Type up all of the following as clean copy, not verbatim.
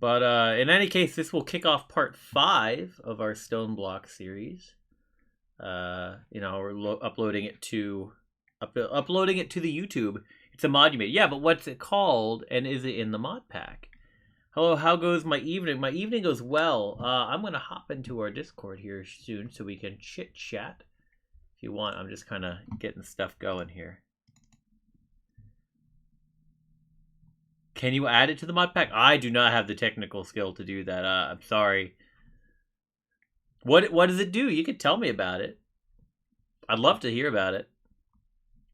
But in any case, this will kick off part 5 of our Stoneblock series. We're uploading it to the YouTube. It's a monument. Yeah, but what's it called, and is it in the Modpack? Hello, how goes my evening? My evening goes well. I'm going to hop into our Discord here soon so we can chit-chat. If you want, I'm just kind of getting stuff going here. Can you add it to the Modpack? I do not have the technical skill to do that. I'm sorry. What does it do? You could tell me about it. I'd love to hear about it.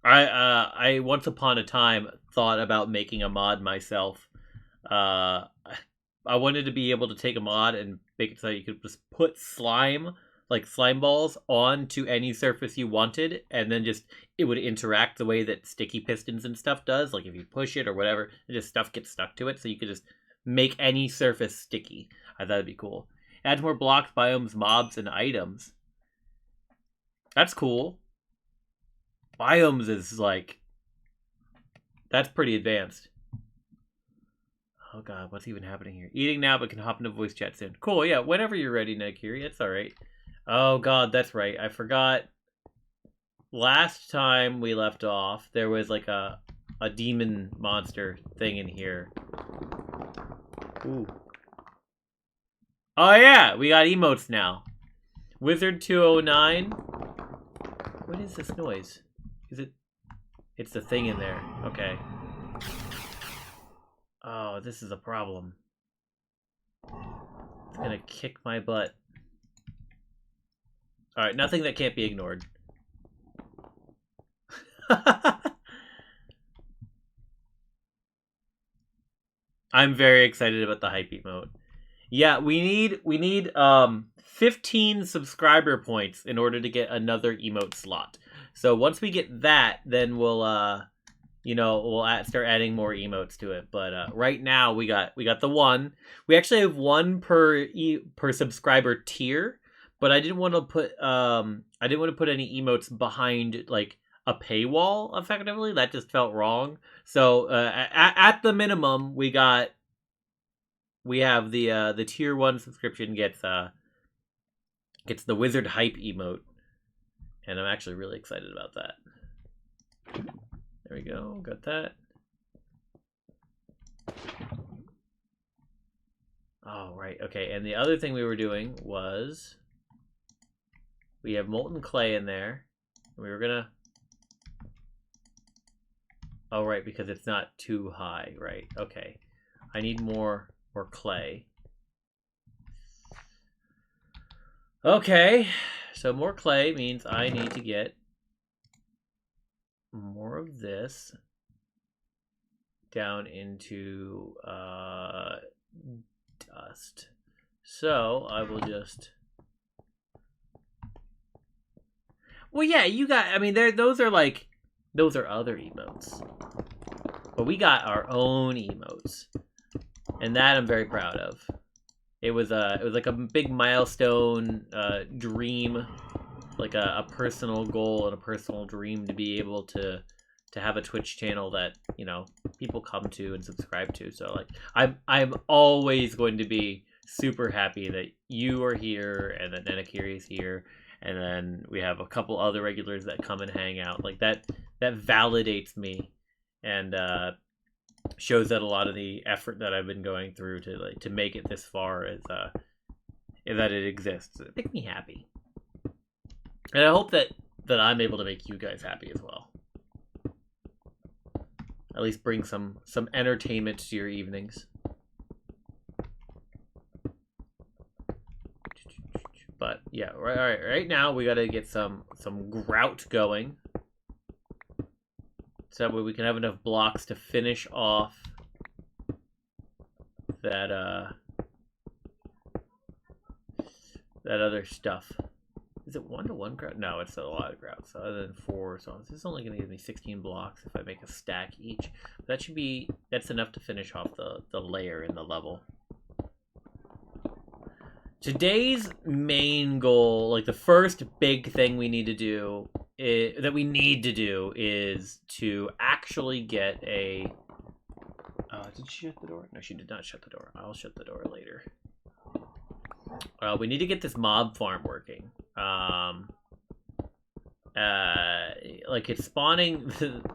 I once upon a time thought about making a mod myself. I wanted to be able to take a mod and make it so you could just put slime, like slime balls, onto any surface you wanted, and then just it would interact the way that sticky pistons and stuff does. Like if you push it or whatever, and just stuff gets stuck to it, so you could just make any surface sticky. I thought it'd be cool. Add more blocks, biomes, mobs, and items. That's cool. Biomes is like... That's pretty advanced. Oh god, what's even happening here? Eating now, but can hop into voice chat soon. Cool, yeah, whenever you're ready, Nagiri, it's alright. Oh god, that's right. I forgot. Last time we left off, there was like a demon monster thing in here. Ooh. Oh yeah, we got emotes now. Wizard 209. What is this noise? Is it? It's the thing in there. Okay. Oh, this is a problem. It's gonna kick my butt. Alright, nothing that can't be ignored. I'm very excited about the hype emote. Yeah, we need 15 subscriber points in order to get another emote slot. So once we get that, then we'll start adding more emotes to it. But right now we got the one. We actually have one per subscriber tier, but I didn't want to put any emotes behind like a paywall effectively. That just felt wrong. So at the minimum, we have the tier 1 subscription gets the wizard hype emote, and I'm actually really excited about that. There we go, got that. Oh, right, okay, and the other thing we were doing was we have molten clay in there. We were gonna... Oh, right, because it's not too high, right, okay. I need more clay. Okay, so more clay means I need to get more of this down into dust. So I will just... Well, yeah, you got... I mean, those are other emotes. But we got our own emotes. And that I'm very proud of. It was like a big milestone dream, like a personal goal and a personal dream to be able to have a Twitch channel that, you know, people come to and subscribe to. So like I'm always going to be super happy that you are here and that Nenakiri is here, and then we have a couple other regulars that come and hang out. Like that validates me and shows that a lot of the effort that I've been going through to make it this far is that it exists. It makes me happy, and I hope that I'm able to make you guys happy as well. At least bring some entertainment to your evenings. But yeah, right now we gotta get some grout going. So that way we can have enough blocks to finish off that other stuff. Is it 1-to-1 grout? No, it's a lot of grout. So other than 4, so this is only going to give me 16 blocks if I make a stack each. But that's enough to finish off the layer in the level. Today's main goal, like the first big thing we need to do, is to actually get a... Oh, Did she shut the door? No, she did not shut the door. I'll shut the door later. We need to get this mob farm working. Like it's spawning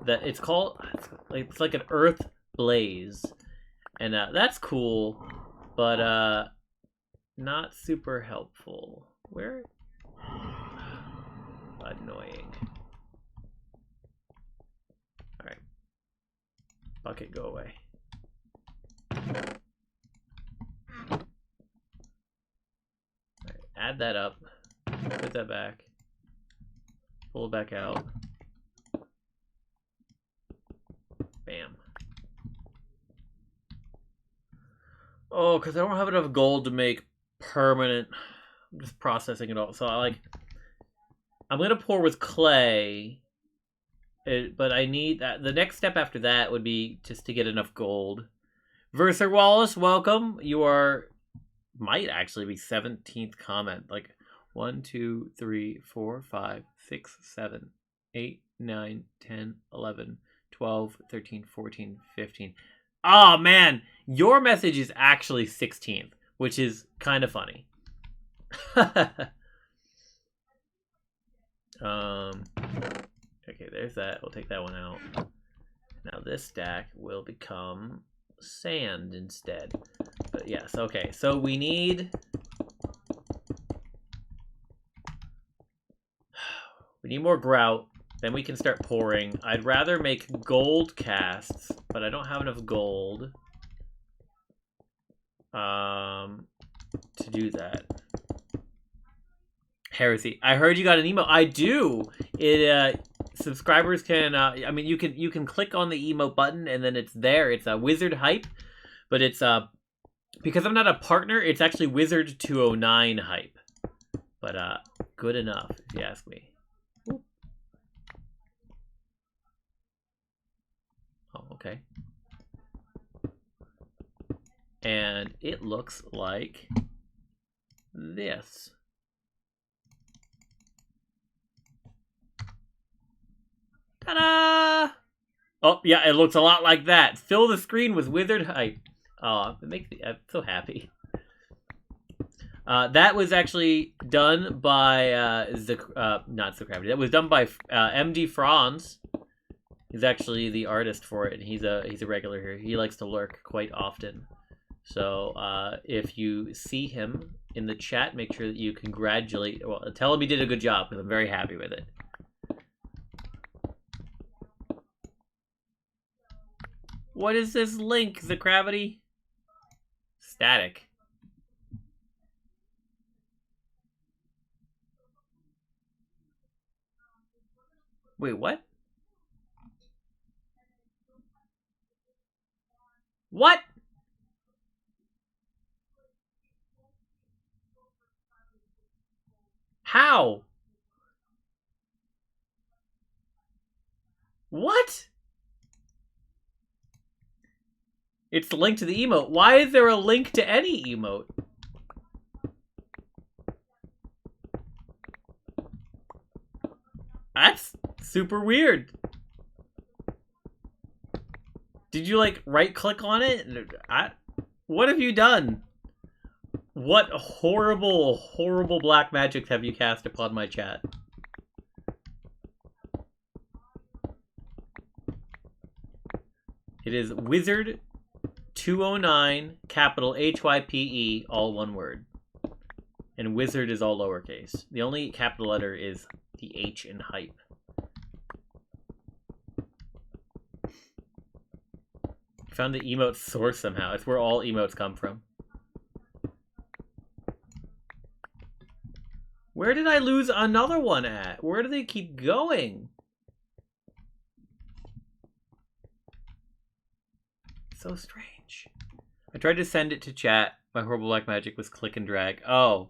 it's called, it's like an earth blaze, and that's cool, but not super helpful. Where? Annoying. All right, bucket, go away. Add that up, put that back, pull it back out. Bam. Oh, because I don't have enough gold to make permanent. I'm just processing it all. So I'm gonna pour with clay, but I need that. The next step after that would be just to get enough gold. Verser Wallace, welcome. You might actually be 17th comment. Like 1, 2, 3, 4, 5, 6, 7, 8, 9, 10, 11, 12, 13, 14, 15. Oh man, your message is actually 16th, which is kind of funny. Okay, there's that. We'll take that one out. Now this stack will become sand instead. But yes, okay. So we need more grout. Then we can start pouring. I'd rather make gold casts, but I don't have enough gold to do that. Heresy. I heard you got an emote. I do. Subscribers can. I mean, you can click on the emote button and then it's there. It's a wizard hype, but it's because I'm not a partner. It's actually wizard 209 hype, but good enough if you ask me. Oh, okay. And it looks like this. Ta-da! Oh, yeah, it looks a lot like that. Fill the screen with wizard hype. Oh, it makes me, I'm so happy. That was actually done by not Zucravity. That was done by MD Franz. He's actually the artist for it, and he's a regular here. He likes to lurk quite often. So if you see him in the chat, make sure that you congratulate. Well, tell him he did a good job because I'm very happy with it. What is this link, Zucravity? Static. Wait, what? What? How? What? It's the link to the emote. Why is there a link to any emote? That's super weird. Did you like right click on it? What have you done? What horrible, horrible black magic have you cast upon my chat? It is Wizard 209, capital HYPE, all one word. And Wizard is all lowercase. The only capital letter is the H in hype. Found the emote source somehow. It's where all emotes come from. Where did I lose another one at? Where do they keep going? So strange. I tried to send it to chat. My horrible black magic was click and drag. Oh.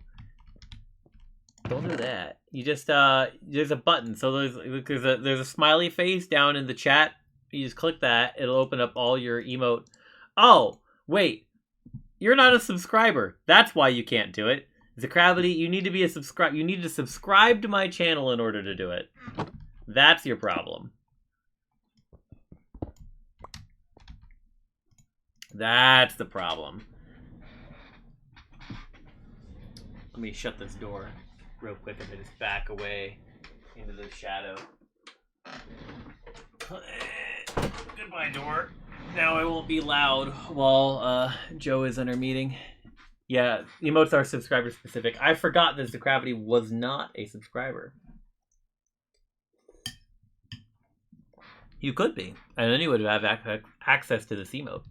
Don't do that. You just, there's a button. So there's a smiley face down in the chat. You just click that. It'll open up all your emote. Oh, wait. You're not a subscriber. That's why you can't do it. Zucravity, you need to be a subscribe. You need to subscribe to my channel in order to do it. That's your problem. That's the problem. Let me shut this door real quick and just back away into the shadow. Goodbye, door. Now I won't be loud while Joe is in our meeting. Yeah, emotes are subscriber specific. I forgot that Gravity was not a subscriber. You could be, and then you would have access to this emote.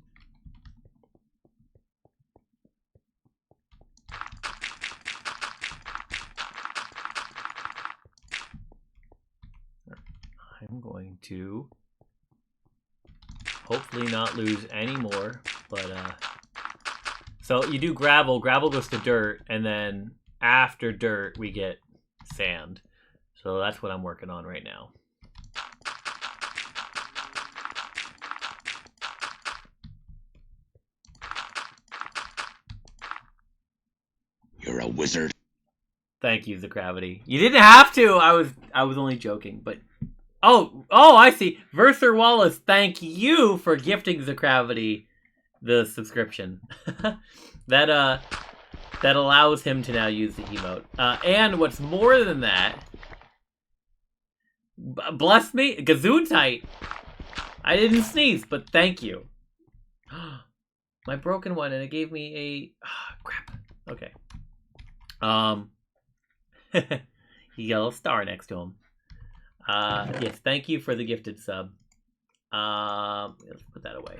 I'm going to hopefully not lose any more, but so you do gravel goes to dirt, and then after dirt we get sand. So that's what I'm working on right now. You're a wizard. Thank you, Gravity. You didn't have to. I was only joking, but oh, I see. Verser Wallace, thank you for gifting Gravity the subscription. that allows him to now use the emote. And what's more than that, bless me, Gesundheit. I didn't sneeze, but thank you. My broken one, and it gave me a crap. Okay. He got a little star next to him. Yes, thank you for the gifted sub. Let's put that away.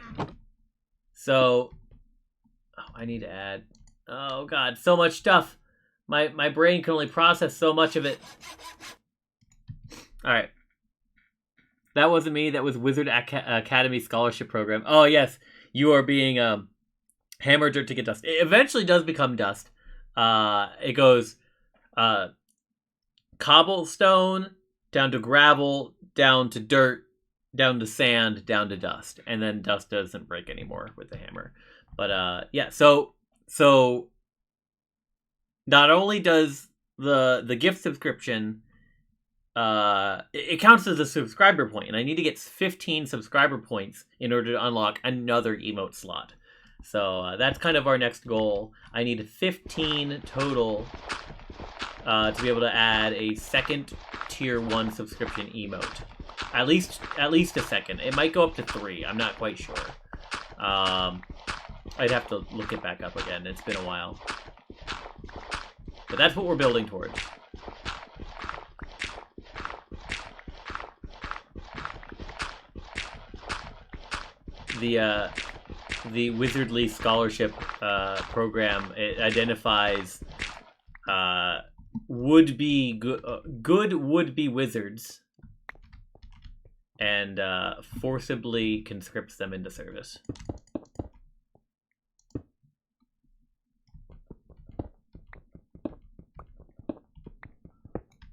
So, I need to add. Oh God, so much stuff. My brain can only process so much of it. All right, that wasn't me. That was Wizard Academy Scholarship Program. Oh yes, you are being hammered dirt to get dust. It eventually does become dust. It goes cobblestone down to gravel, down to dirt, down to sand, down to dust, and then dust doesn't break anymore with the hammer. But yeah, so not only does the gift subscription it counts as a subscriber point, and I need to get 15 subscriber points in order to unlock another emote slot. So that's kind of our next goal. I need 15 total to be able to add a second tier 1 subscription emote. At least a second. It might go up to 3. I'm not quite sure. I'd have to look it back up again. It's been a while. But that's what we're building towards. The Wizardly Scholarship program, it identifies would-be good would-be wizards and forcibly conscripts them into service.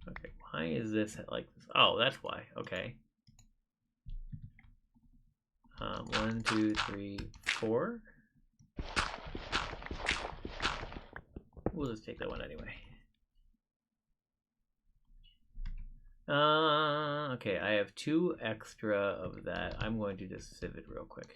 Okay, why is this like this? Oh, that's why. Okay. 1, 2, 3, 4. We'll just take that one anyway. Okay, I have 2 extra of that. I'm going to just sieve it real quick.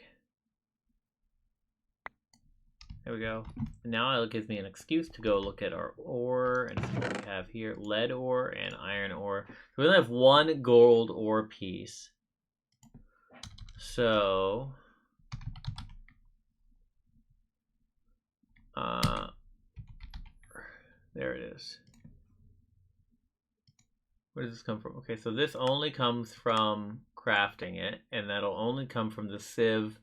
There we go. Now it gives me an excuse to go look at our ore and see what we have here. Lead ore and iron ore. So we only have 1 gold ore piece. So there it is. Where does this come from? Okay, so this only comes from crafting it, and that'll only come from the sieve.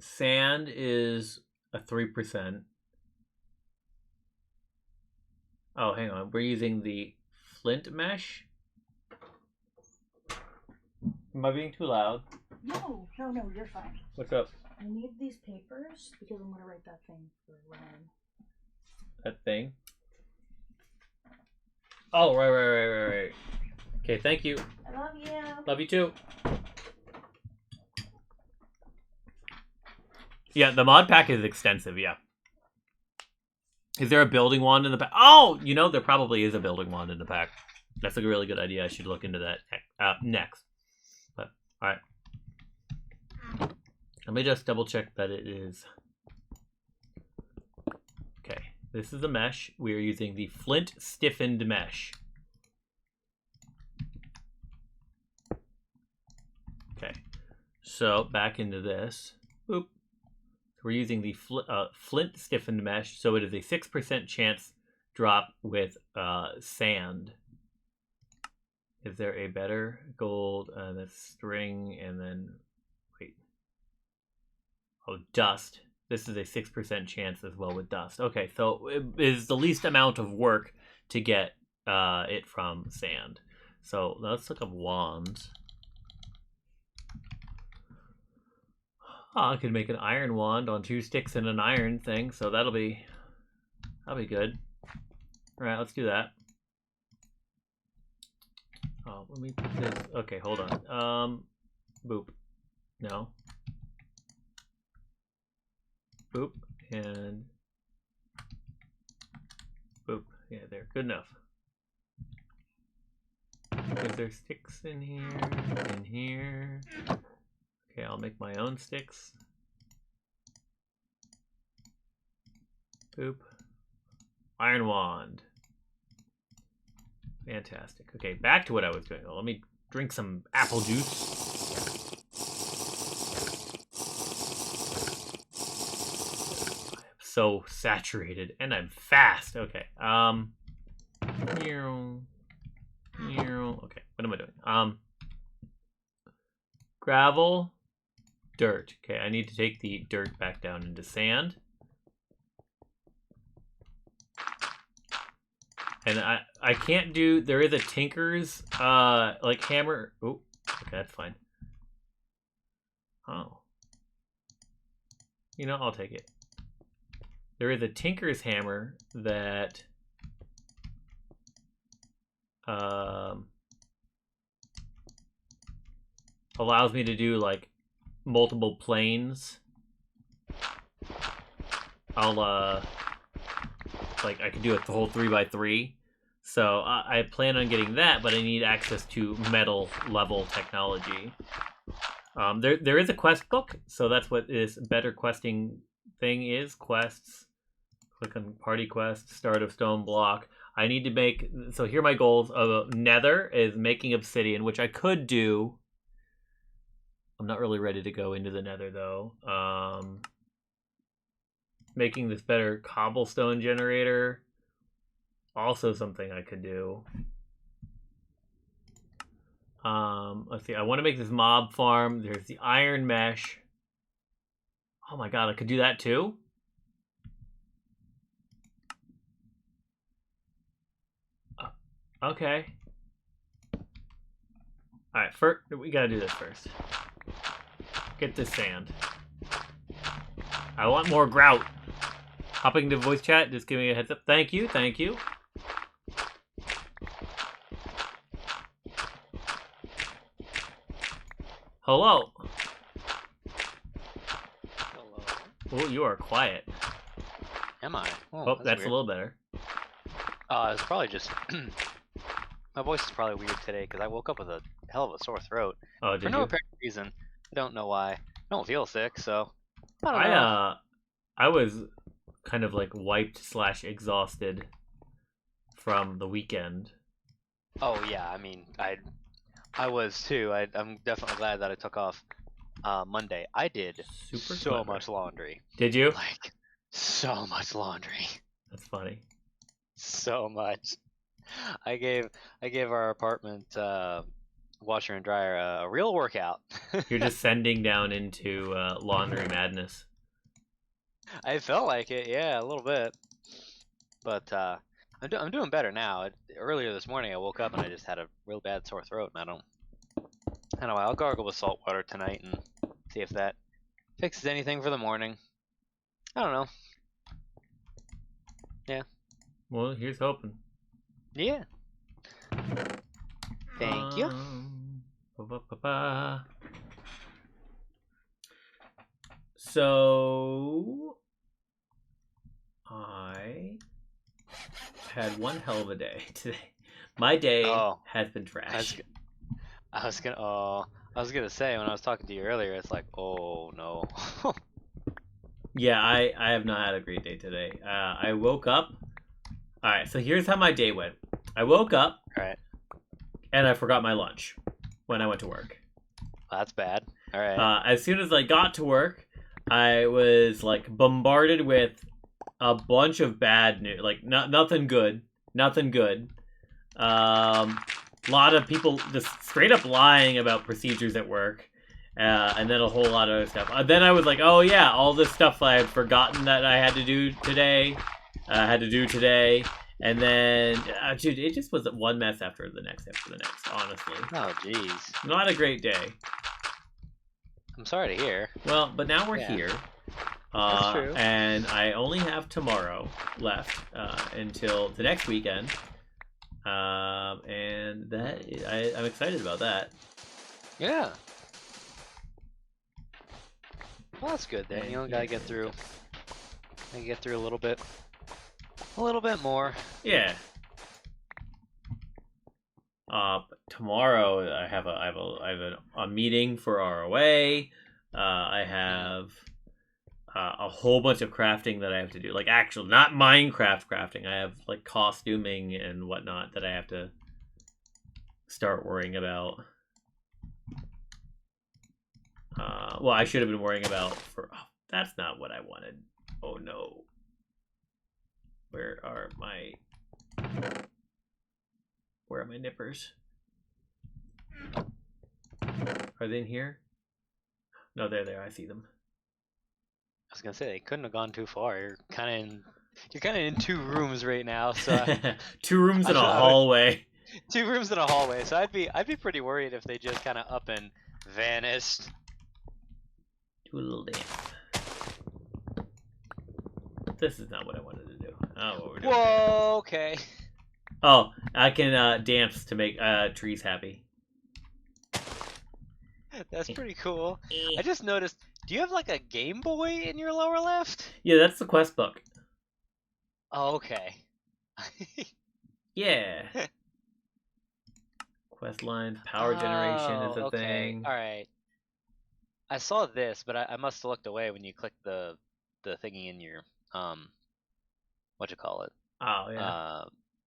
Sand is a 3%. Oh, hang on. We're using the flint mesh. Am I being too loud? No, you're fine. What's up? I need these papers because I'm gonna write that thing for Ryan. That thing? Oh, right. Okay, thank you. I love you. Love you too. Yeah, the mod pack is extensive, yeah. Is there a building wand in the pack? Oh, you know, there probably is a building wand in the pack. That's a really good idea. I should look into that next. But, alright. Let me just double check that it is. Okay, this is the mesh. We are using the flint stiffened mesh. Okay, so back into this. Boop. We're using the flint stiffened mesh, so it is a 6% chance drop with sand. Is there a better gold? That's string, and then wait. Oh, dust. This is a 6% chance as well with dust. Okay, so it is the least amount of work to get it from sand. So let's look up wands. Oh, I could make an iron wand on 2 sticks and an iron thing, so that'll be good. All right, let's do that. Oh, let me put this. Okay, hold on. Boop. No. Boop and boop. Yeah, there. Good enough. Is there sticks in here? In here. Okay, I'll make my own sticks. Boop. Iron wand. Fantastic. Okay, back to what I was doing. Let me drink some apple juice. I am so saturated, and I'm fast. Okay. Okay, what am I doing? Gravel, dirt. Okay, I need to take the dirt back down into sand. And I can't do, there is a tinker's, like hammer. Oh, okay, that's fine. Oh. You know, I'll take it. There is a tinker's hammer that, allows me to do, like, multiple planes. Like, I can do it the whole 3x3. So I plan on getting that, but I need access to metal level technology. There is a quest book, so that's what this better questing thing is. Quests. Click on party quest, start of Stoneblock. I need to make, so here are my goals. Nether is making obsidian, which I could do. I'm not really ready to go into the nether though. Making this better cobblestone generator. Also something I could do. Let's see. I want to make this mob farm. There's the iron mesh. Oh my god, I could do that too? Okay. Alright, first, we gotta do this first. Get this sand. I want more grout. Hopping to voice chat, just give me a heads up. Thank you, thank you. Hello. Hello. Oh, you are quiet. Am I? Oh, that's weird. a little better. It's probably just my voice is probably weird today because I woke up with a hell of a sore throat Oh, for did no you? apparent reason. I don't know why. I don't feel sick, so I don't know. I was kind of like wiped / exhausted from the weekend. Oh yeah, I mean I was too. I'm definitely glad that I took off Monday. I did Super so clever. much laundry. Did you? Like so much laundry. That's funny. So much. I gave our apartment washer and dryer a real workout. You're descending down into laundry madness. I felt like it, yeah, a little bit. But I'm doing better now. Earlier this morning, I woke up and I just had a real bad sore throat, and I don't know. I'll gargle with salt water tonight and see if that fixes anything for the morning. I don't know. Yeah. Well, here's hoping. Yeah. Thank you. So I had one hell of a day today. My day has been trash. I was gonna. Oh, I was gonna say when I was talking to you earlier, it's like, oh no. Yeah, I have not had a great day today. I woke up. All right, so here's how my day went. I woke up All right, and I forgot my lunch when I went to work. well, that's bad. All right. As soon as I got to work, I was like bombarded with a bunch of bad news. Like nothing good, nothing good. A lot of people just straight up lying about procedures at work. And then a whole lot of other stuff. Then I was like, oh yeah, all this stuff I had forgotten that I had to do today. And then, dude, it just was one mess after the next, honestly. Oh jeez. Not a great day. I'm sorry to hear. Well, but now we're Yeah. here. That's true. And I only have tomorrow left until the next weekend. And I'm excited about that. Yeah. Well, that's good then. You only gotta get through. Get through a little bit more. Yeah. Tomorrow I have a meeting for ROA. I have a whole bunch of crafting that I have to do. Like actual, not Minecraft crafting. I have like costuming and whatnot that I have to start worrying about. Well, I should have been worrying about for. Oh, that's not what I wanted. Oh no. Where are my nippers? Are they in here? No, they're there. I see them. I was gonna say they couldn't have gone too far. You're kind of in 2 rooms right now, so 2 rooms in a hallway. 2 rooms in a hallway. So I'd be pretty worried if they just kind of up and vanished. Do a little dance. This is not what I wanted to do. Oh, what we're doing. Whoa. Okay. Oh, I can dance to make trees happy. That's pretty cool. I just noticed. Do you have like a Game Boy in your lower left? Yeah, that's the quest book. Oh, okay. Yeah. Quest lines, power generation is a okay. thing. All right. I saw this, but I must have looked away when you clicked the thingy in your what you call it? Oh yeah.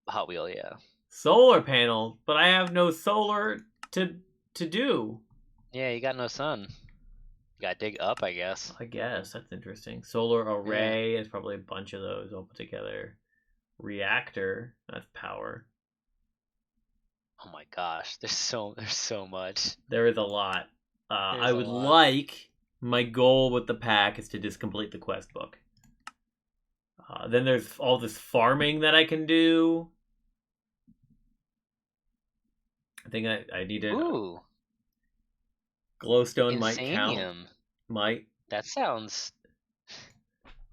Hot Wheel, yeah. Solar panel, but I have no solar to do. Yeah, you got no sun. You gotta dig up, I guess. I guess that's interesting. Solar array is probably a bunch of those all put together. Reactor, that's power. Oh my gosh, there's so much. There is a lot. I would like, my goal with the pack is to just complete the quest book. Then there's all this farming that I can do. I think I need to. Ooh. Glowstone might Insanium. count. Might. That sounds.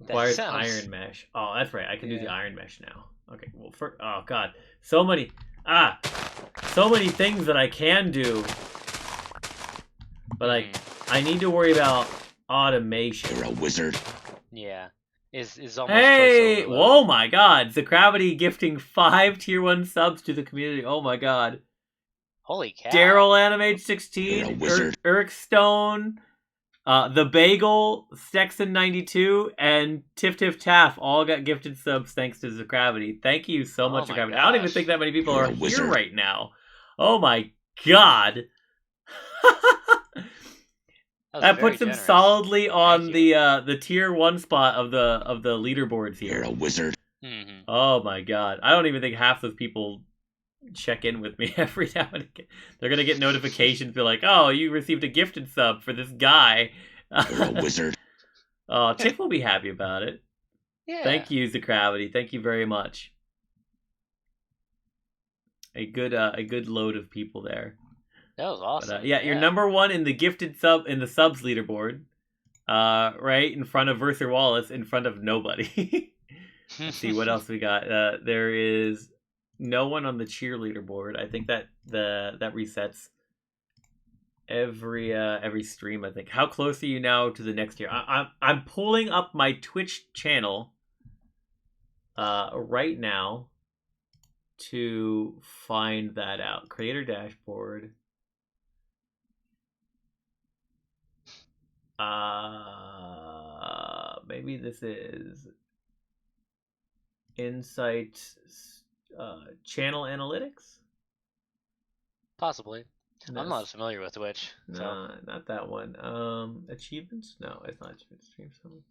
Requires sounds- iron mesh. Oh, that's right. I can do the iron mesh now. Okay. Well, oh god, so many things that I can do, but I need to worry about automation. You're a wizard. Yeah. Is almost. Hey! Whoa, my god! Zagravity gifting 5 tier 1 subs to the community. Oh my god. Holy cow. Daryl Animage You're a 16, wizard. Eric Stone, The Bagel, Stexon92, and Tiff Taff all got gifted subs thanks to Zagravity. Thank you so much, my Zagravity. I don't even gosh. think that many people You're are a here wizard. right now. Oh my god. That puts him solidly on the tier 1 spot of the leaderboards here. You're a wizard. Mm-hmm. Oh my god. I don't even think half those people check in with me every now and again. They're gonna get notifications, be like, oh, you received a gifted sub for this guy. You're a wizard. Oh, Tiff will be happy about it. Yeah. Thank you, Zagravity. Thank you very much. A good load of people there. That was awesome. But, yeah, you're number 1 in the gifted sub in the subs leaderboard. Right in front of Verser Wallace, in front of nobody. Let's see what else we got. There is no one on the cheerleader board. I think that that resets every stream. I think. How close are you now to the next year? I'm pulling up my Twitch channel right now to find that out. Creator dashboard. Maybe this is Insight channel analytics? Possibly. No, I'm not as familiar with Twitch. So. nah, not that one. Achievements? No, it's not achievements. Stream summary.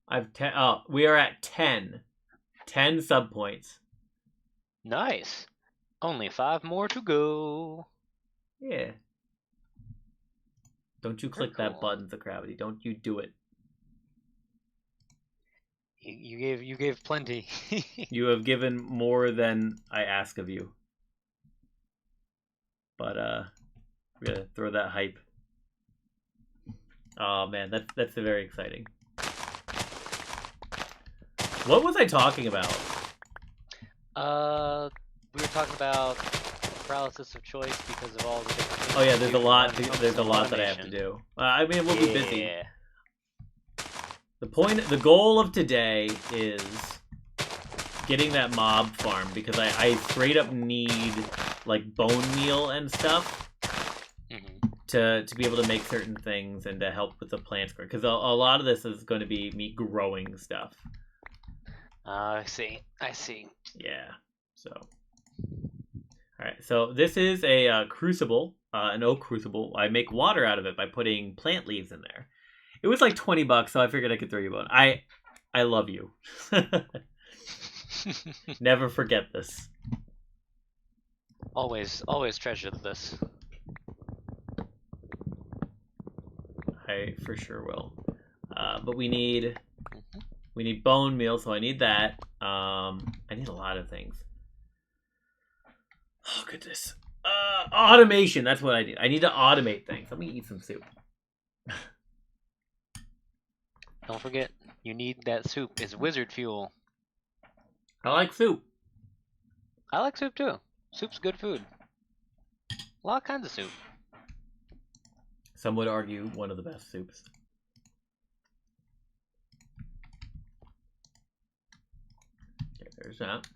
I've 10. Oh, we are at 10. 10 sub points. Nice. Only 5 more to go. Yeah. Don't you click Very that cool. button, the gravity. Don't you do it. You gave plenty. You have given more than I ask of you. But we're gonna throw that hype. Oh man, that's very exciting. What was I talking about? We were talking about paralysis of choice because of all the different things. Oh yeah, you there's do a lot. when it comes There's to a lot that I have to automation. do. I mean, we'll be busy. Yeah. The goal of today is getting that mob farm because I straight up need like bone meal and stuff to be able to make certain things and to help with the plants growth. Because a lot of this is going to be me growing stuff. I see. Yeah. So. All right. So this is a crucible, an oak crucible. I make water out of it by putting plant leaves in there. It was like $20, so I figured I could throw you a bone. I love you. Never forget this. Always treasure this. I for sure will. But we need bone meal, so I need that. I need a lot of things. Oh goodness. Automation. That's what I need. I need to automate things. Let me eat some soup. Don't forget, you need that soup. It's wizard fuel. I like soup. I like soup too. Soup's good food. A lot of kinds of soup. Some would argue one of the best soups. Okay, there's that.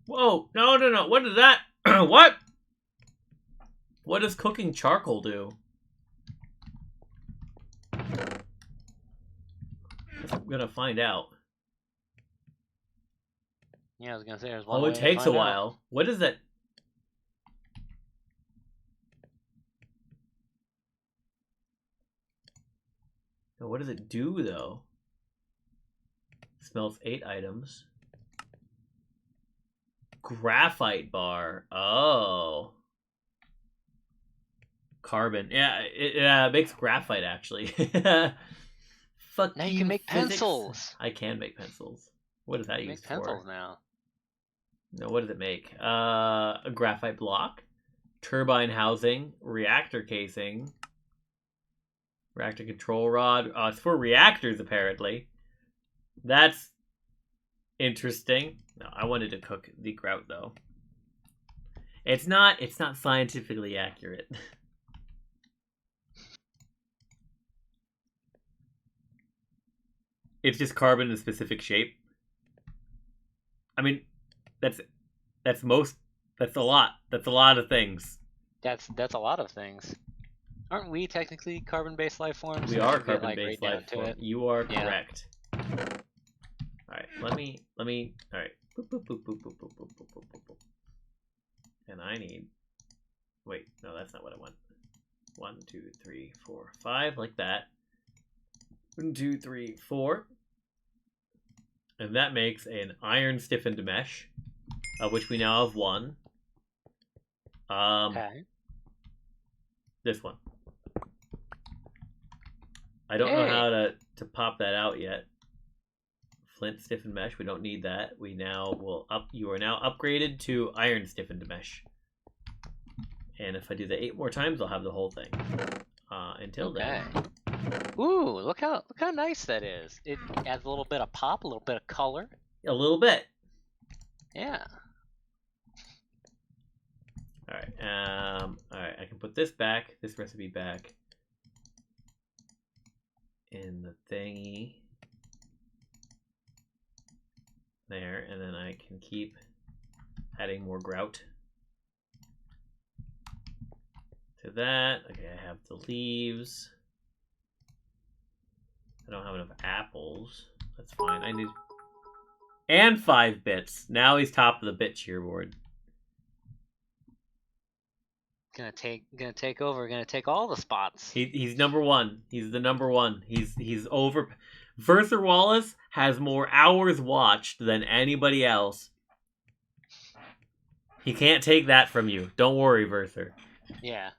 Whoa! No! What is that? What? What does cooking charcoal do? I'm gonna find out. Yeah, I was gonna say there's one Oh, way it to takes a find out. while. What is that? Oh, what does it do though? Smells 8 items. Graphite bar. Oh. Carbon. Yeah, it makes graphite actually. Fuck Now you can make physics. pencils. I can make pencils. What is that You used make pencils for? now. No, what does it make? A graphite block, turbine housing, reactor casing, reactor control rod. It's for reactors apparently. That's interesting. No, I wanted to cook the grout though. It's not scientifically accurate. It's just carbon in a specific shape. I mean, that's a lot. That's a lot of things. That's a lot of things. Aren't we technically carbon-based life forms? We If are you get, like, carbon-based right down life to form. it? You are Yeah. correct. All right, let me. All right. Boop, boop, boop, boop, boop, boop, boop, boop, boop, boop. And I need. Wait, no, that's not what I want. 1, 2, 3, 4, 5, like that. 1, 2, 3, 4. And that makes an iron stiffened mesh, of which we now have 1. Okay. This one. I don't know how to pop that out yet. Flint stiffened mesh. We don't need that. We now will You are now upgraded to iron stiffened mesh. And if I do that 8 more times, I'll have the whole thing. Until then. Ooh, look how nice that is. It adds a little bit of pop, a little bit of color. A little bit. Yeah. All right. I can put this back. This recipe back. in the thingy there, and then I can keep adding more grout to that. Okay, I have the leaves. I don't have enough apples. That's fine. I need... And 5 bits. Now he's top of the bit cheerboard. Gonna take over. Gonna take all the spots. He's number one. He's the number one. He's over. Verther Wallace has more hours watched than anybody else. He can't take that from you. Don't worry, Verther. Yeah.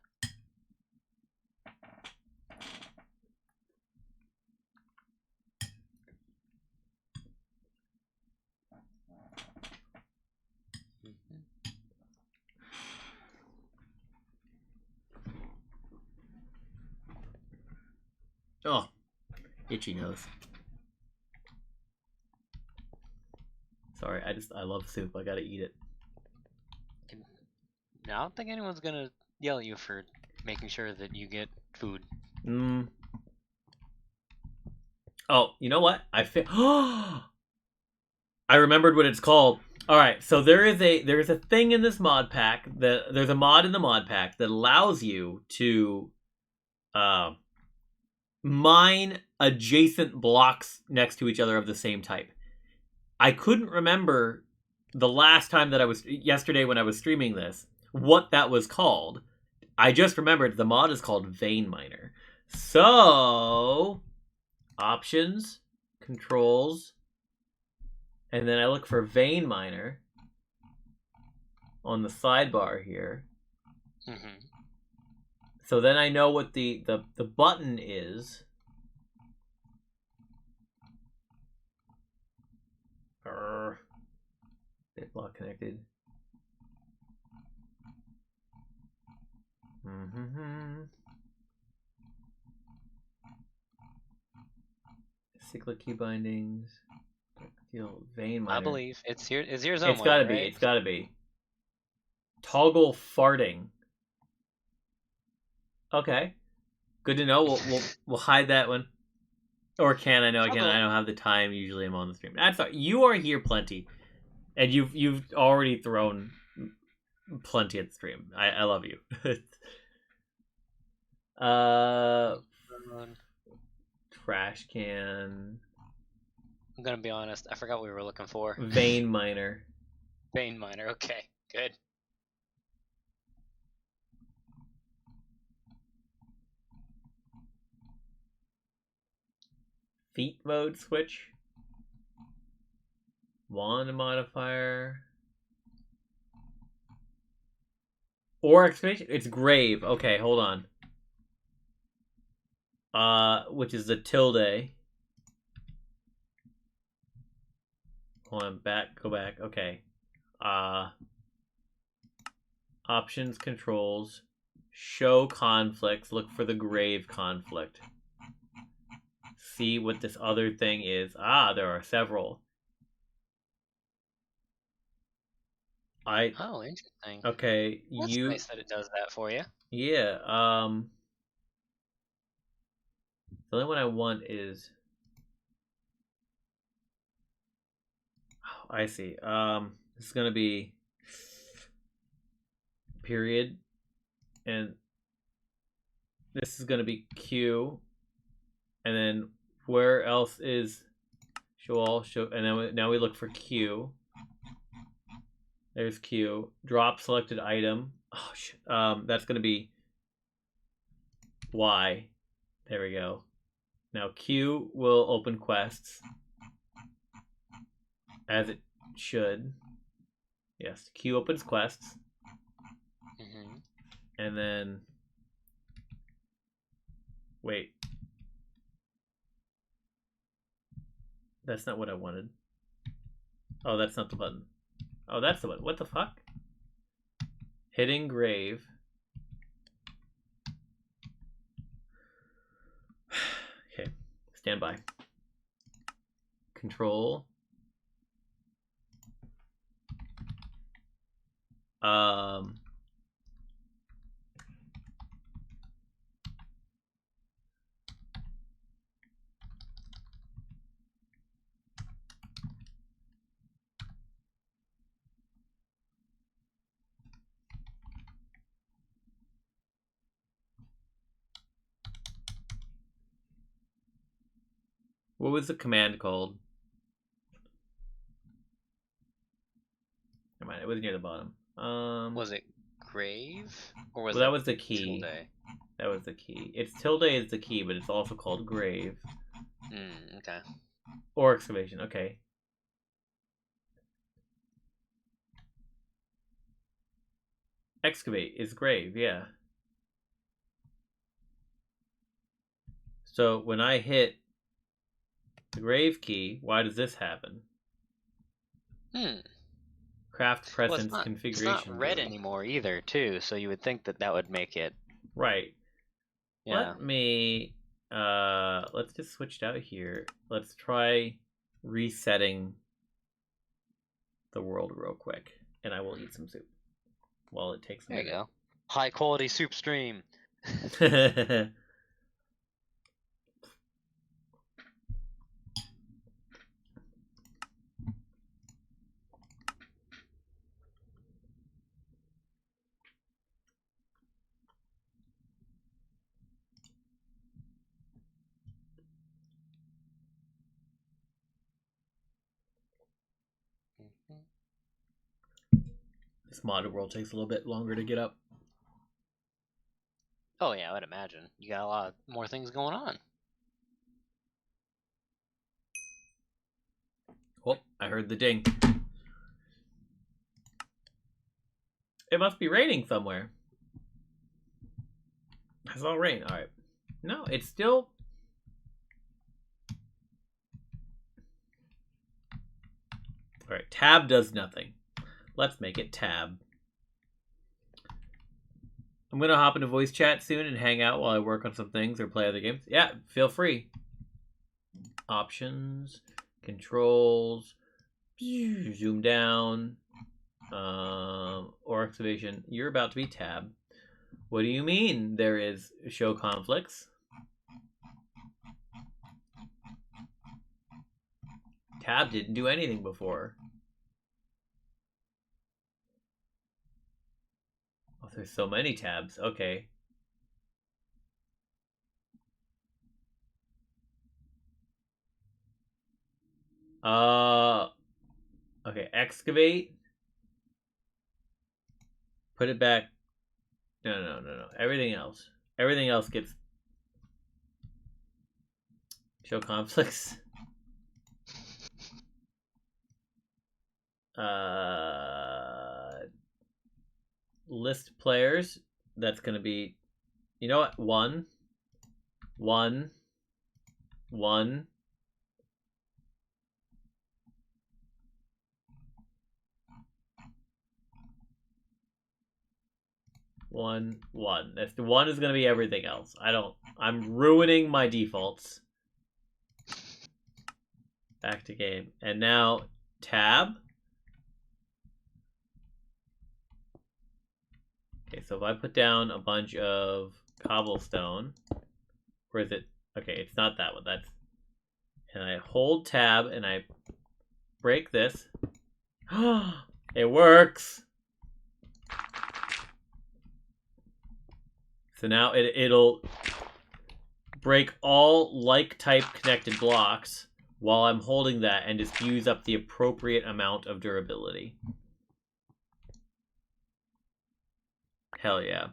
Oh, itchy nose. Sorry, I love soup. I gotta eat it. No, I don't think anyone's gonna yell at you for making sure that you get food. Oh, you know what? I remembered what it's called. All right, so there's a thing in this mod pack that there's a mod in the mod pack that allows you to mine adjacent blocks next to each other of the same type. I couldn't remember the last time that yesterday when I was streaming this, what that was called. I just remembered the mod is called Vein Miner. So, options, controls, and then I look for Vein Miner on the sidebar here. Mm-hmm. So then I know what the button is. Bit block connected. Cyclic key bindings. Vein Miner. I believe it's here. It's your zone. It's gotta be. Right? It's gotta be. Toggle farting. Okay, good to know. We'll hide that one. Or can I know? Again, I don't have the time. Usually, I'm on the stream. That's all. You are here plenty, and you've already thrown plenty at the stream. I love you. Trash can. I'm gonna be honest. I forgot what we were looking for. Vein Miner. Vein Miner. Okay, good. Feet mode switch. Wand modifier. Or exclamation. It's grave. Okay, hold on. Which is the tilde. Hold on, go back. Okay. Options, controls, show conflicts. Look for the grave conflict. See what this other thing is. There are several. Oh, interesting. Okay, That's nice that it does that for you. Yeah. The only one I want is. Oh, I see. This is gonna be period, and this is gonna be Q, and then where else is show all show, and then now we look for Q. There's Q. Drop selected item. Oh shit. That's gonna be Y. There we go. Now Q will open quests. As it should. Yes, Q opens quests. Mm-hmm. And then wait. That's not what I wanted. Oh, that's not the button. Oh, that's the button. What the fuck? Hitting grave. Okay. Stand by. Control. What was the command called? Never mind, it was near the bottom. Was it grave or was well, that it was the key. tilde? That was the key. It's tilde is the key, but it's also called grave. Okay. Or excavation, okay. Excavate is grave, yeah. So when I hit the grave key, why does this happen? Craft Well, presence it's configuration. not red view. anymore either, too. So you would think that that would make it. Right. Yeah. Let me let's just switch it out here. Let's try resetting the world real quick, and I will eat some soup while it takes a There you minute. go. High quality soup stream. This modded world takes a little bit longer to get up. Oh yeah, I would imagine. You got a lot more things going on. Oh, I heard the ding. It must be raining somewhere. I saw rain. All right. No, it's still. All right. Tab does nothing. Let's make it tab. I'm gonna hop into voice chat soon and hang out while I work on some things or play other games. Yeah, feel free. Options, controls, zoom down, or excavation. You're about to be tab. What do you mean there is show conflicts? Tab didn't do anything before. Oh, there's so many tabs. Okay. Okay, excavate. Put it back. No. Everything else gets show conflicts. List players. That's gonna be, you know what? One. One. That's the one is gonna be everything else. I'm ruining my defaults. Back to game. And now tab. Okay, so if I put down a bunch of cobblestone, where is it? Okay, it's not that one. That's, and I hold tab and I break this. It works. So now it'll break all like type connected blocks while I'm holding that and just use up the appropriate amount of durability. Hell yeah.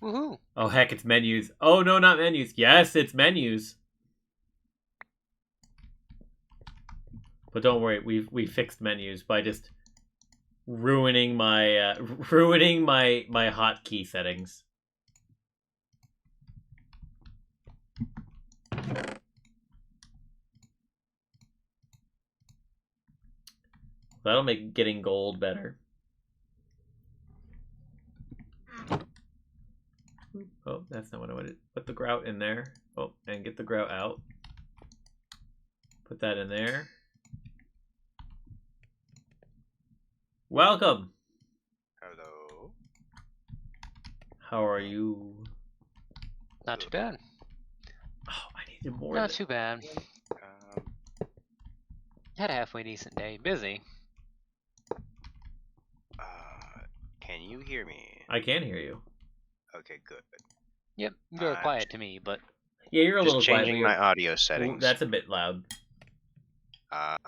Woohoo! Oh heck, it's menus. Oh no, not menus. Yes, it's menus. But don't worry, we fixed menus by just ruining my my hotkey settings. That'll make getting gold better. Oh, that's not what I wanted. Put the grout in there. Oh, and get the grout out. Put that in there. Welcome. Hello. How are you? Not too bad. Oh, I needed more. Not too bad. Had a halfway decent day. Busy. Can you hear me? I can hear you. Okay, good. Yep, you're quiet to me, but Yeah, you're a Just little quiet. changing but my audio Ooh, settings. that's a bit loud. I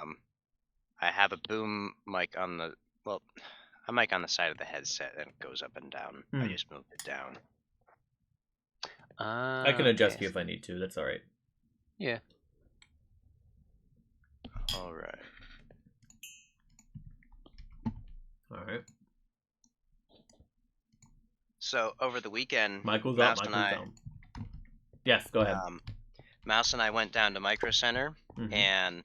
have a boom mic on the a mic on the side of the headset and it goes up and down. I Hmm. just moved it down. I can adjust you if I need to. That's all right. Yeah. All right. All right. So over the weekend, Michael's up. Mouse and Michael's I, down. Yes, go ahead. Mouse and I went down to Micro Center, Mhm. and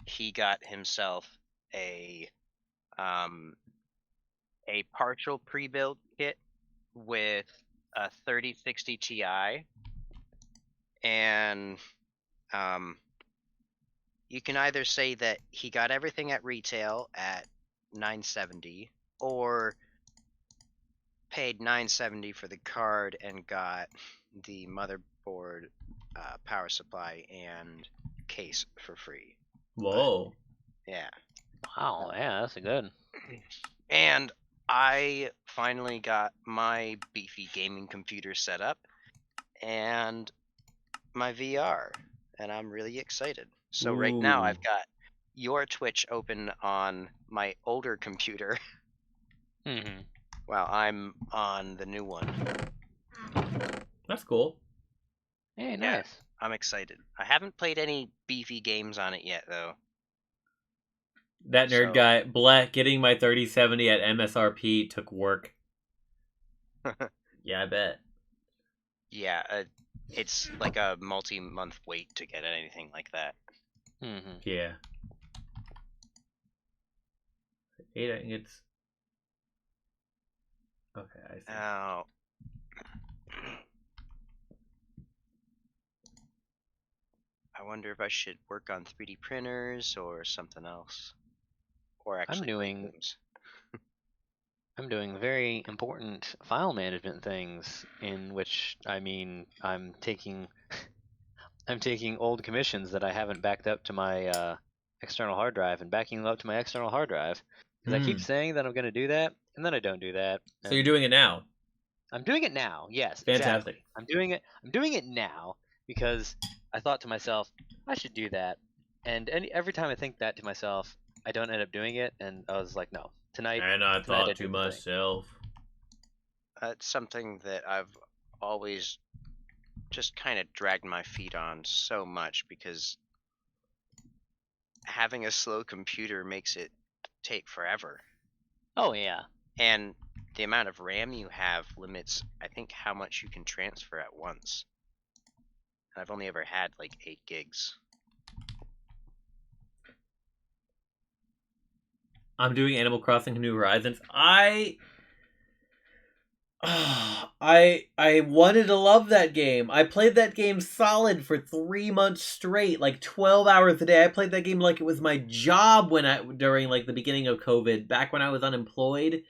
he got himself a partial pre-built kit with a 3060 Ti, and you can either say that he got everything at retail at $970, or paid $970 for the card and got the motherboard, power supply, and case for free. Whoa. Yeah. Wow. Yeah, that's a good. And I finally got my beefy gaming computer set up and my VR, and I'm really excited. So right now Ooh. I've got your Twitch open on my older computer Mm-hmm. while I'm on the new one. That's cool. Hey, Yeah. nice. I'm excited. I haven't played any beefy games on it yet, though. That nerd So- guy, Black, getting my 3070 at MSRP took work. Yeah, I bet. Yeah, it's like a multi-month wait to get anything like that. Mm-hmm. Yeah. 8, I think it's... Okay, I see. Now, I wonder if I should work on 3D printers or something else, or actually play games. I'm doing very important file management things, in which I'm taking I'm taking old commissions that I haven't backed up to my external hard drive and backing them up to my external hard drive. Because I keep saying that I'm going to do that, and then I don't do that. So you're doing it now. I'm doing it now. Yes, Fantastic. exactly. I'm doing it now because I thought to myself, I should do that. And every time I think that to myself, I don't end up doing it. And I was like, no, tonight. And I tonight thought do to the thing. myself. It's something that I've always just kind of dragged my feet on so much, because having a slow computer makes it take forever. Oh yeah. And the amount of RAM you have limits, I think, how much you can transfer at once. And I've only ever had like 8 gigs. I'm doing Animal Crossing New Horizons. I wanted to love that game. I played that game solid for 3 months straight, like 12 hours a day. I played that game like it was my job during like the beginning of COVID, back when I was unemployed.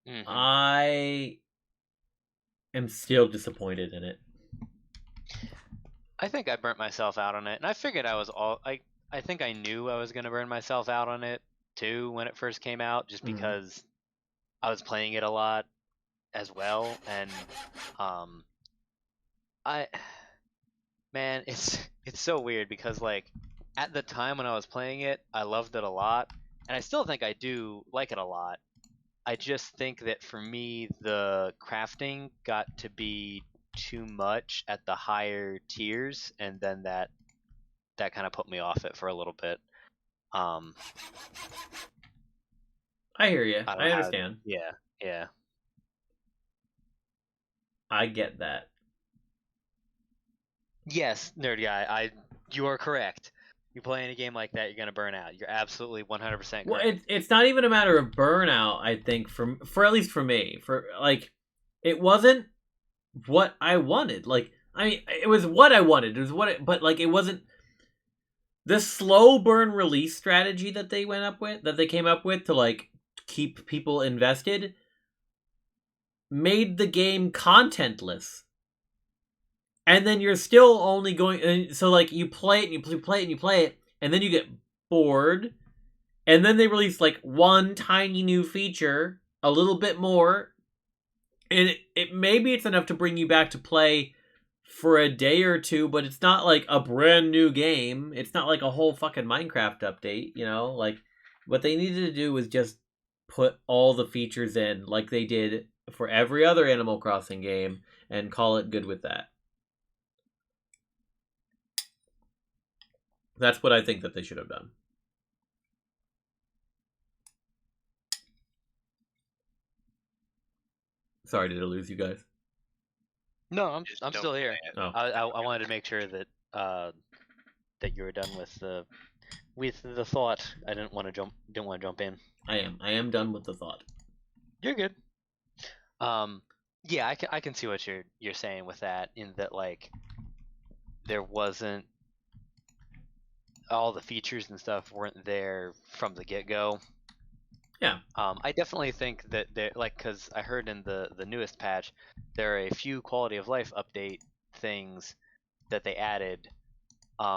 Mm-hmm. I am still disappointed in it. I think I burnt myself out on it, and I figured I think I knew I was gonna burn myself out on it too when it first came out, just because I was playing it a lot as well, and it's so weird because like at the time when I was playing it, I loved it a lot, and I still think I do like it a lot. I just think that for me, the crafting got to be too much at the higher tiers, and then that kind of put me off it for a little bit. I hear you. I don't I know understand. Yeah. I get that. Yes, nerd guy, you are correct. You play in a game like that, you're gonna burn out. You're absolutely 100% correct. Well, it's not even a matter of burnout. I think for at least for me, for like, it wasn't what I wanted. Like, I mean, it was what I wanted. It was but like, it wasn't the slow burn release strategy that they came up with to like keep people invested, made the game contentless. And then you're still only going, so like you play it and you play it and you play it, and then you get bored. And then they release like one tiny new feature, a little bit more, and it maybe it's enough to bring you back to play for a day or two, but it's not like a brand new game. It's not like a whole fucking Minecraft update, you know? Like, what they needed to do was just put all the features in like they did for every other Animal Crossing game and call it good with that. That's what I think that they should have done. Sorry, did I lose you guys? No, I'm Just I'm don't still here. say it. Oh. I wanted to make sure that that you were done with the thought. I didn't want to jump in. I am done with the thought. You're good. Yeah, I can see what you're saying with that, in that like there wasn't, all the features and stuff weren't there from the get-go. Yeah. I definitely think that they're like, because I heard in the newest patch there are a few quality of life update things that they added,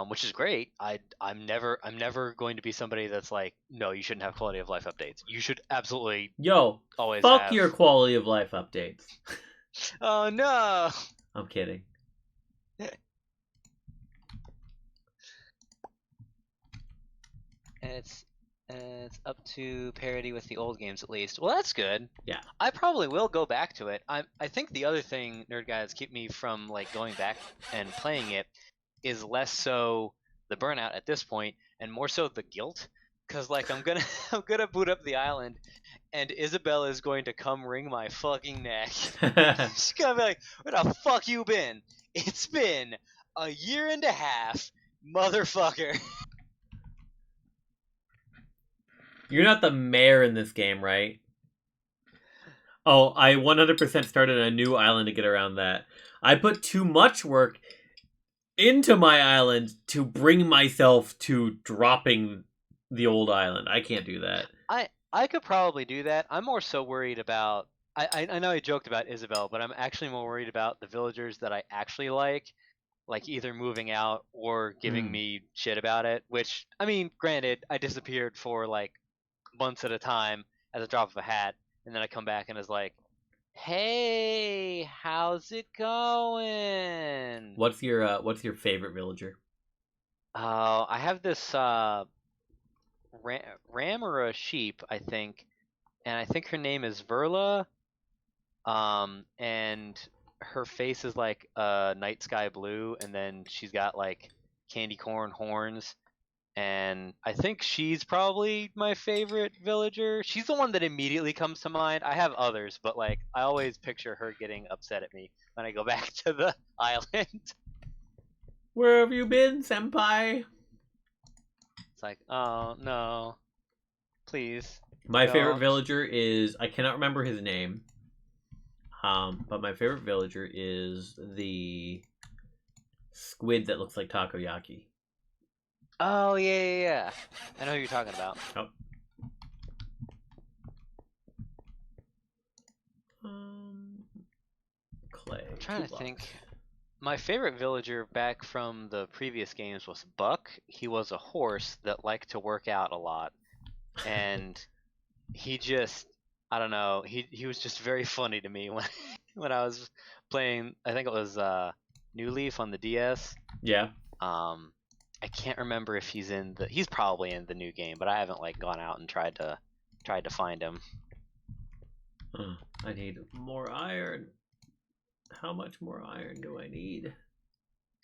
which is great. I'm never going to be somebody that's like, no, you shouldn't have quality of life updates. You should absolutely Yo, always fuck have. your quality of life updates. Oh no. I'm kidding. And it's up to parity with the old games at least. Well, that's good. Yeah. I probably will go back to it. I think the other thing, Nerd Guys, keep me from like going back and playing it is less so the burnout at this point and more so the guilt. Cause like I'm gonna I'm gonna boot up the island and Isabel is going to come wring my fucking neck. She's gonna be like, "Where the fuck you been? It's been a year and a half, motherfucker." You're not the mayor in this game, right? Oh, I 100% started a new island to get around that. I put too much work into my island to bring myself to dropping the old island. I can't do that. I could probably do that. I'm more so worried about. I know I joked about Isabel, but I'm actually more worried about the villagers that I actually like either moving out or giving me shit about it. Which, I mean, granted, I disappeared for like months at a time at the drop of a hat, and then I come back and is like, "Hey, how's it going?" What's your favorite villager? Oh, I have this ram or a sheep, I think, and I think her name is Verla. And her face is like night sky blue, and then she's got like candy corn horns. And I think she's probably my favorite villager. She's the one that immediately comes to mind. I have others, but like I always picture her getting upset at me when I go back to the island. Where have you been, senpai? It's like, oh no, please. My favorite don't. villager is, I cannot remember his name. But my favorite villager is the squid that looks like takoyaki. Oh yeah. I know who you're talking about. Oh. Clay. I'm trying to blocks. think. My favorite villager back from the previous games was Buck. He was a horse that liked to work out a lot, and he just, I don't know, he was just very funny to me when when I was playing. I think it was New Leaf on the DS. Yeah. I can't remember if he's probably in the new game, but I haven't like gone out and tried to find him. I need more iron. How much more iron do I need?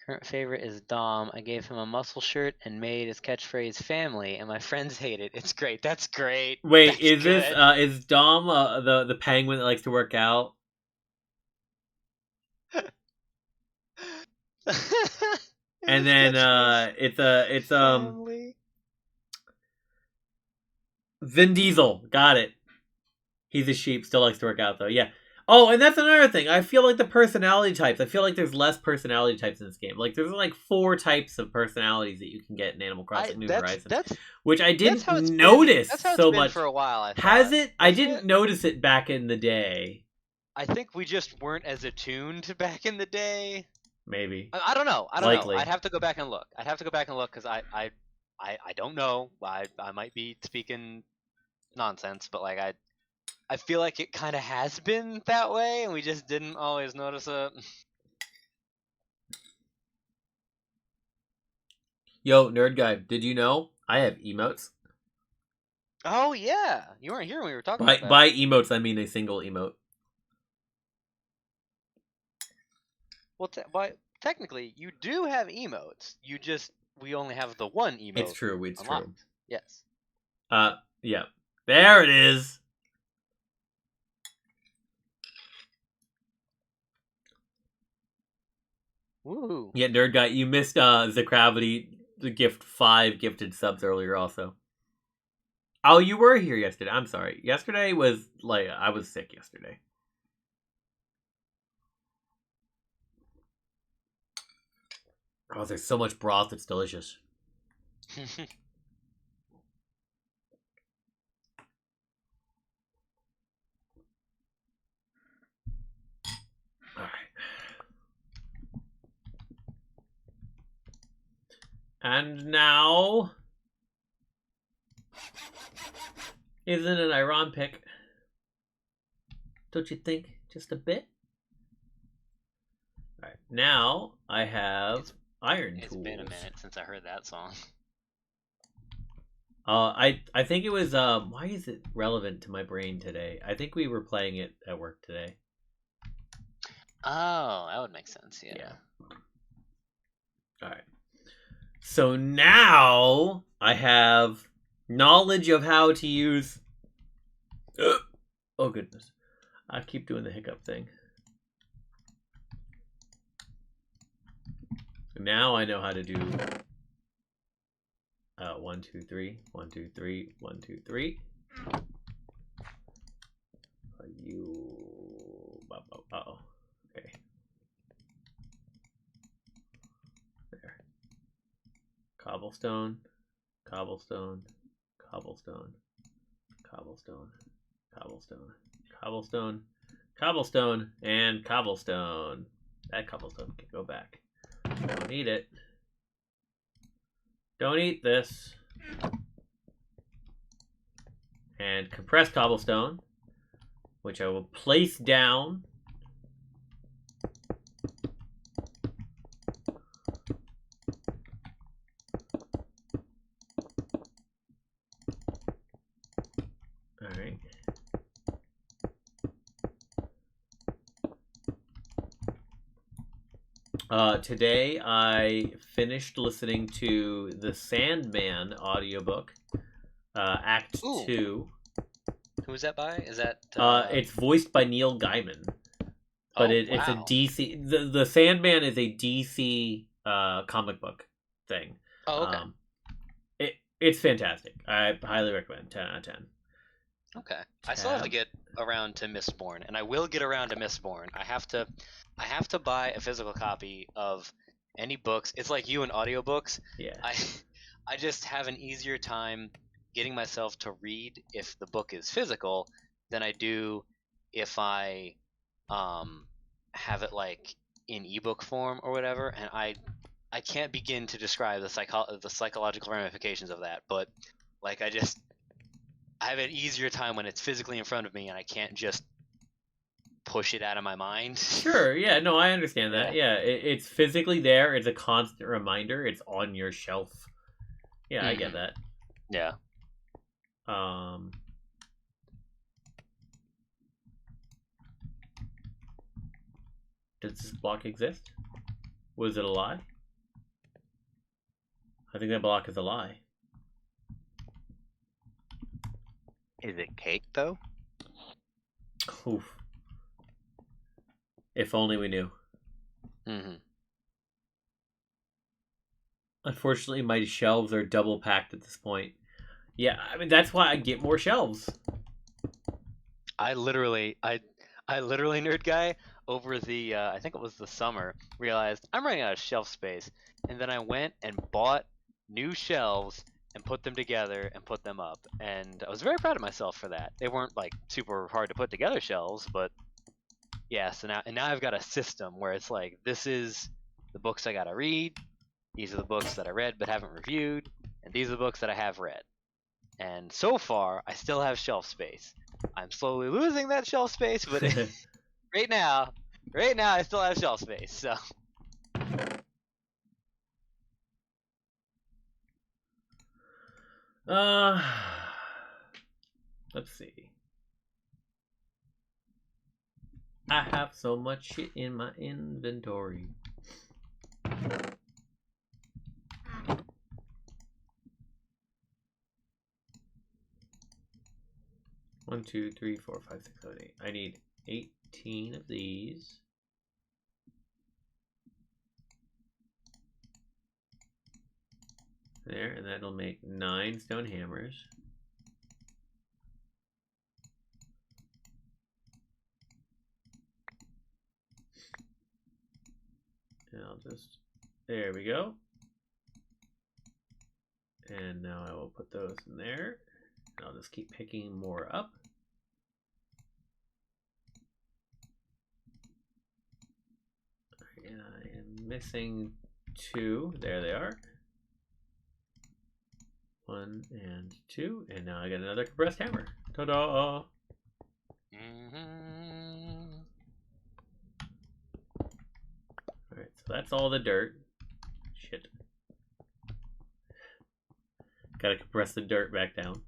Current favorite is Dom. I gave him a muscle shirt and made his catchphrase "family," and my friends hate it. It's great. That's great. Wait, That's is good. this is Dom the penguin that likes to work out? And then it's family. Vin Diesel. Got it. He's a sheep, still likes to work out though. Yeah. Oh, and that's another thing. I feel like the personality types. I feel like there's less personality types in this game. Like there's like 4 types of personalities that you can get in Animal Crossing New Horizons, which I didn't notice that's how it's so been much for a while. I thought. Has it? I didn't notice it back in the day. I think we just weren't as attuned back in the day. Maybe. I don't know. Likely. I'd have to go back and look. Because I don't know. I might be speaking nonsense, but like I feel like it kind of has been that way, and we just didn't always notice it. Yo, nerd guy, did you know I have emotes? Oh yeah, you weren't here when we were talking By about that. by emotes, I mean a single emote. Well, technically, you do have emotes. We only have the one emote. It's true. It's unlocked. true. Yes. Yeah. There it is. Woohoo. Yeah, nerd guy, you missed the gift 5 gifted subs earlier also. Oh, you were here yesterday. I'm sorry. Yesterday was like I was sick yesterday. Oh, there's so much broth. It's delicious. All right. And now, isn't it Iran pick? Don't you think? Just a bit. All right. Now I have iron It's tools. been a minute since I heard that song. I think it was why is it relevant to my brain today? I think we were playing it at work today. Oh, that would make sense. Yeah. All right. So now I have knowledge of how to use. Oh goodness! I keep doing the hiccup thing. Now I know how to do 1, 2, 3, 1, 2, 3, 1, 2, 3. Uh-oh. Okay. There. Cobblestone, cobblestone, cobblestone, cobblestone, cobblestone, cobblestone, cobblestone, and cobblestone. That cobblestone can go back. Don't eat it. Don't eat this. And compressed cobblestone, which I will place down. All right. Today I finished listening to the Sandman audiobook, Act Ooh. 2. Who is that by? Is that? It's voiced by Neil Gaiman, but it's a DC. The Sandman is a DC comic book thing. Oh, okay. It's fantastic. I highly recommend. 10 out of 10. Okay. I still have to get around to Mistborn, and I will get around to Mistborn. I have to buy a physical copy of any books. It's like you and audiobooks. Yeah. I just have an easier time getting myself to read if the book is physical than I do if I have it like in ebook form or whatever, and I can't begin to describe the psychological ramifications of that, but like I have an easier time when it's physically in front of me and I can't just push it out of my mind. Sure, yeah, no, I understand that. Yeah, it's physically there. It's a constant reminder. It's on your shelf. Yeah, I get that. Yeah. Does this block exist? Was it a lie? I think that block is a lie. Is it cake though? Oof. If only we knew. Mm-hmm. Unfortunately, my shelves are double packed at this point. Yeah, I mean that's why I get more shelves. I literally, nerd guy, over the I think it was the summer, realized I'm running out of shelf space, and then I went and bought new shelves and put them together and put them up, and I was very proud of myself for that. They weren't like super hard to put together shelves, but yeah. So now I've got a system where it's like, this is the books I gotta read, these are the books that I read but haven't reviewed, and these are the books that I have read. And so far, I still have shelf space. I'm slowly losing that shelf space, but right now, I still have shelf space. So Let's see. I have so much shit in my inventory. One, two, three, four, five, six, seven, eight. I need 18 of these. There, and that'll make 9 stone hammers. And I'll just, there we go. And now I will put those in there. And I'll just keep picking more up. And I am missing 2. There they are. 1 and 2. And now I got another compressed hammer. Ta-da! Alright, so that's all the dirt. Shit. Gotta compress the dirt back down.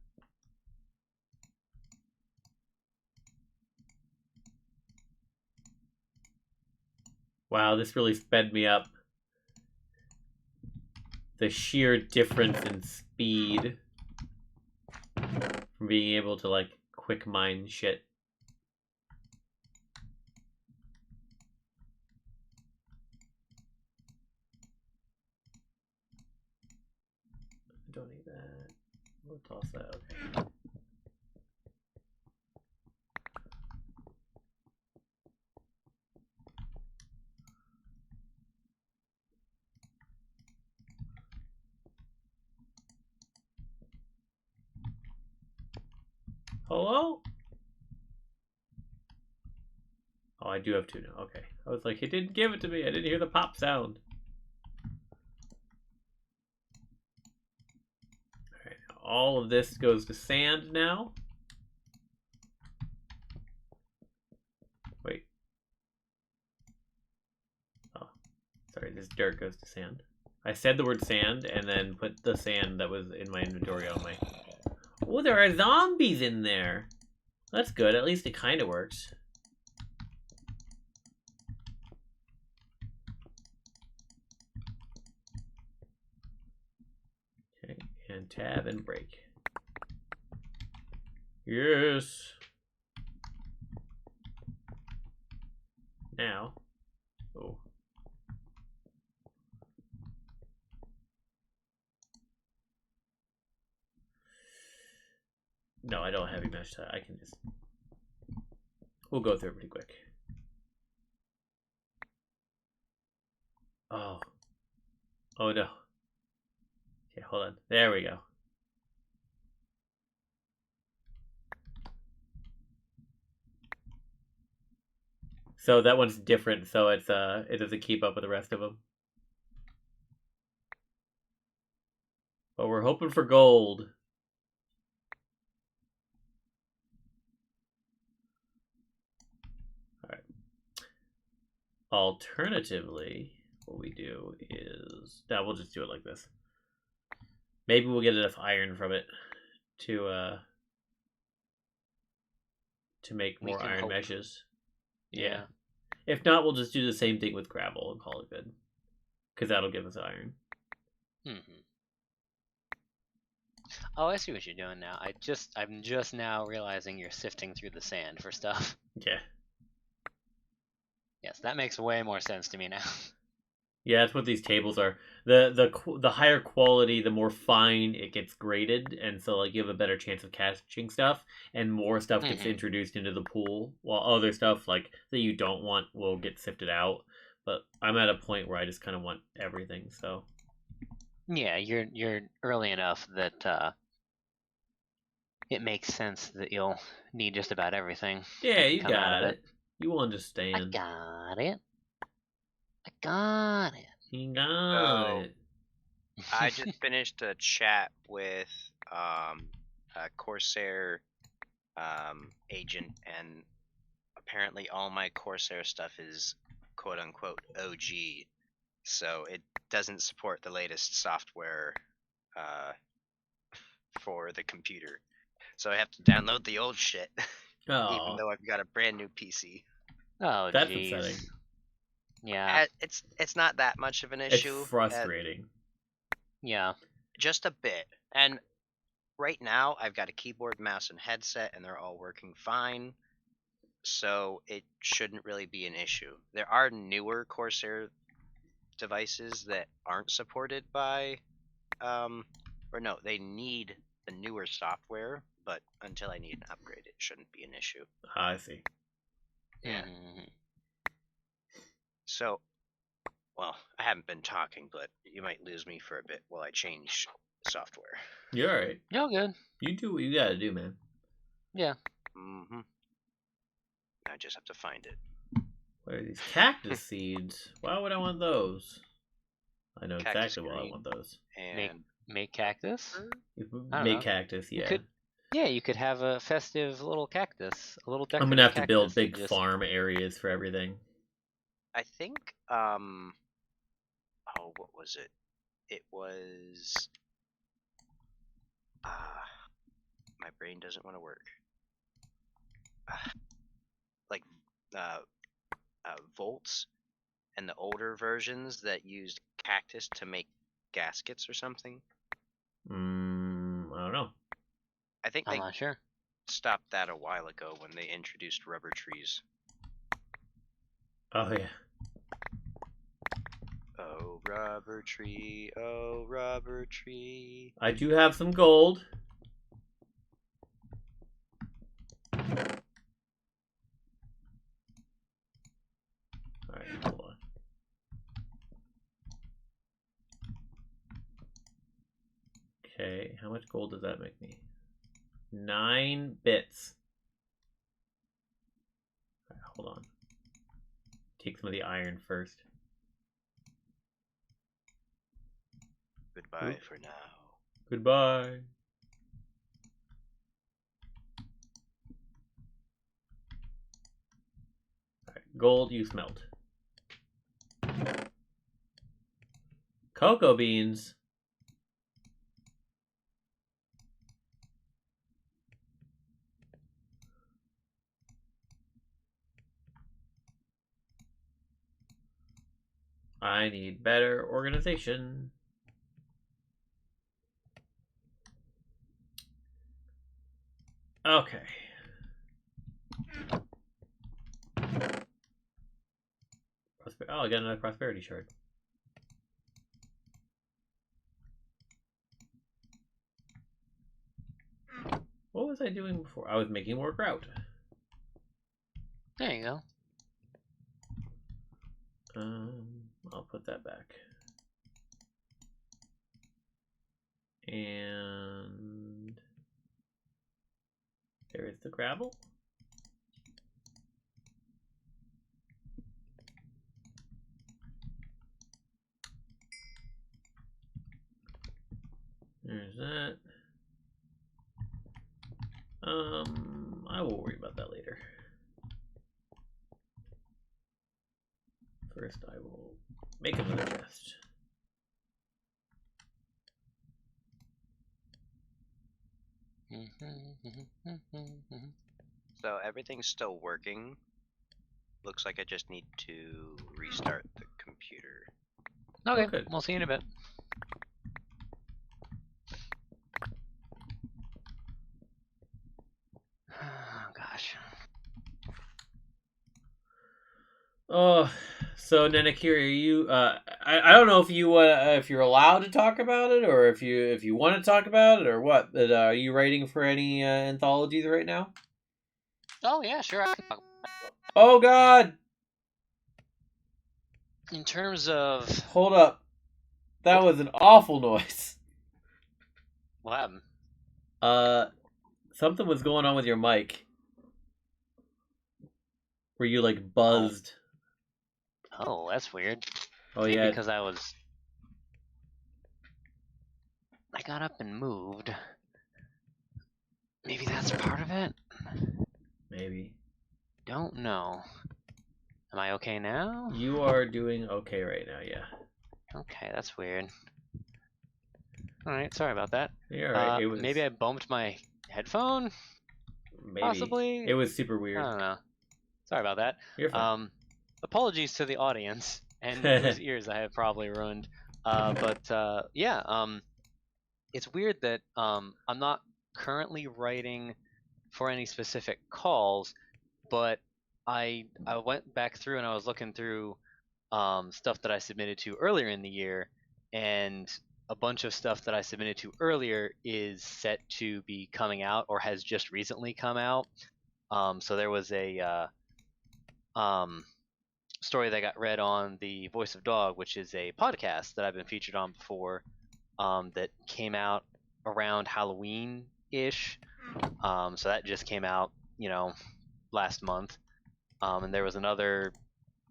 Wow, this really sped me up. The sheer difference in speed from being able to, like, quick mine shit. I don't need that. We'll toss that, okay. Hello? Oh, I do have 2 now. Okay. I was like, it didn't give it to me. I didn't hear the pop sound. Alright, all of this goes to sand now. Wait. Oh, sorry, this dirt goes to sand. I said the word sand and then put the sand that was in my inventory on my... Oh, there are zombies in there. That's good. At least it kind of works. Okay, and tab and break. Yes. Now. Oh. No, I don't have heavy mesh tie. I can just... We'll go through it pretty quick. Oh. Oh no. Okay, hold on. There we go. So that one's different, so it's it doesn't keep up with the rest of them. But we're hoping for gold. Alright. Alternatively, what we do is... Now we'll just do it like this. Maybe we'll get enough iron from it to make more iron hope. meshes. Yeah. If not, we'll just do the same thing with gravel and call it good. Because that'll give us iron. Oh, I see what you're doing now. I'm just now realizing you're sifting through the sand for stuff. Yeah. Yes, that makes way more sense to me now. Yeah, that's what these tables are. The higher quality, the more fine it gets graded, and so like you have a better chance of catching stuff, and more stuff gets introduced into the pool, while other stuff like that you don't want will get sifted out. But I'm at a point where I just kind of want everything. So Yeah, you're early enough that it makes sense that you'll need just about everything. yeah, you got it. You I understand. got it. I got it. You got it. I just finished a chat with a Corsair agent, and apparently all my Corsair stuff is quote unquote OG, so it doesn't support the latest software for the computer. So I have to download the old shit, even Oh, though I've got a brand new PC. Oh, that's jeez. upsetting. Yeah. It's not that much of an It's issue. frustrating. Yeah. Just a bit. And right now, I've got a keyboard, mouse, and headset, and they're all working fine. So it shouldn't really be an issue. There are newer Corsair devices that aren't supported by, or no, they need the newer software, but until I need an upgrade, it shouldn't be an issue. I see. Yeah. Mhm. So, well, I haven't been talking, but you might lose me for a bit while I change software. You're alright. You're good. You do what you gotta do, man. Yeah. Mm-hmm. I just have to find it. What are these cactus seeds? Why would I want those? I know Cactus exactly why I green. want those. And Make cactus? If we I don't make know. cactus, You yeah. could- Yeah, you could have a festive little cactus, a little I'm decorative gonna have to cactus build and big just- farm areas for everything. I think, oh, what was it? It was, my brain doesn't want to work. Like, volts and the older versions that used cactus to make gaskets or something. I don't know. I think I'm they not sure. stopped that a while ago when they introduced rubber trees. Oh yeah. Oh, rubber tree, oh, rubber tree. I do have some gold. Alright, hold on. Okay, how much gold does that make me? 9 bits. Alright, hold on. Take some of the iron first. Goodbye Oop. for now. Goodbye. Alright, gold you smelt. Cocoa beans. I need better organization. Okay. Oh, I got another prosperity shard. What was I doing before? I was making more grout. There you go. I'll put that back. And there is the gravel. There's that. I will worry about that later. First, I will make another chest. So everything's still working. Looks like I just need to restart the computer. Okay, Okay. we'll see you in a bit. Oh gosh. Oh, so Nenakiri, are you? I don't know if you if you're allowed to talk about it, or if you want to talk about it, or what. But are you writing for any anthologies right now? Oh yeah, sure. I can talk. Oh God! In terms of Hold up, that was an awful noise. what happened? Something was going on with your mic. Where you like buzzed. Oh, that's weird. Oh Maybe yeah. because I got up and moved. Maybe that's part of it. Maybe. Don't know. Am I okay now? You are doing okay right now, yeah. Okay, that's weird. All right, sorry about that. You're right. It was Maybe I bumped my headphone. maybe Possibly. it was super I weird. don't know. Sorry about that. You're fine. Apologies to the audience and whose ears I have probably ruined. It's weird that I'm not currently writing for any specific calls, but I went back through and I was looking through stuff that I submitted to earlier in the year, and a bunch of stuff that I submitted to earlier is set to be coming out or has just recently come out. So there was a story that got read on the Voice of Dog, which is a podcast that I've been featured on before, that came out around Halloween-ish. So that just came out, last month. And there was another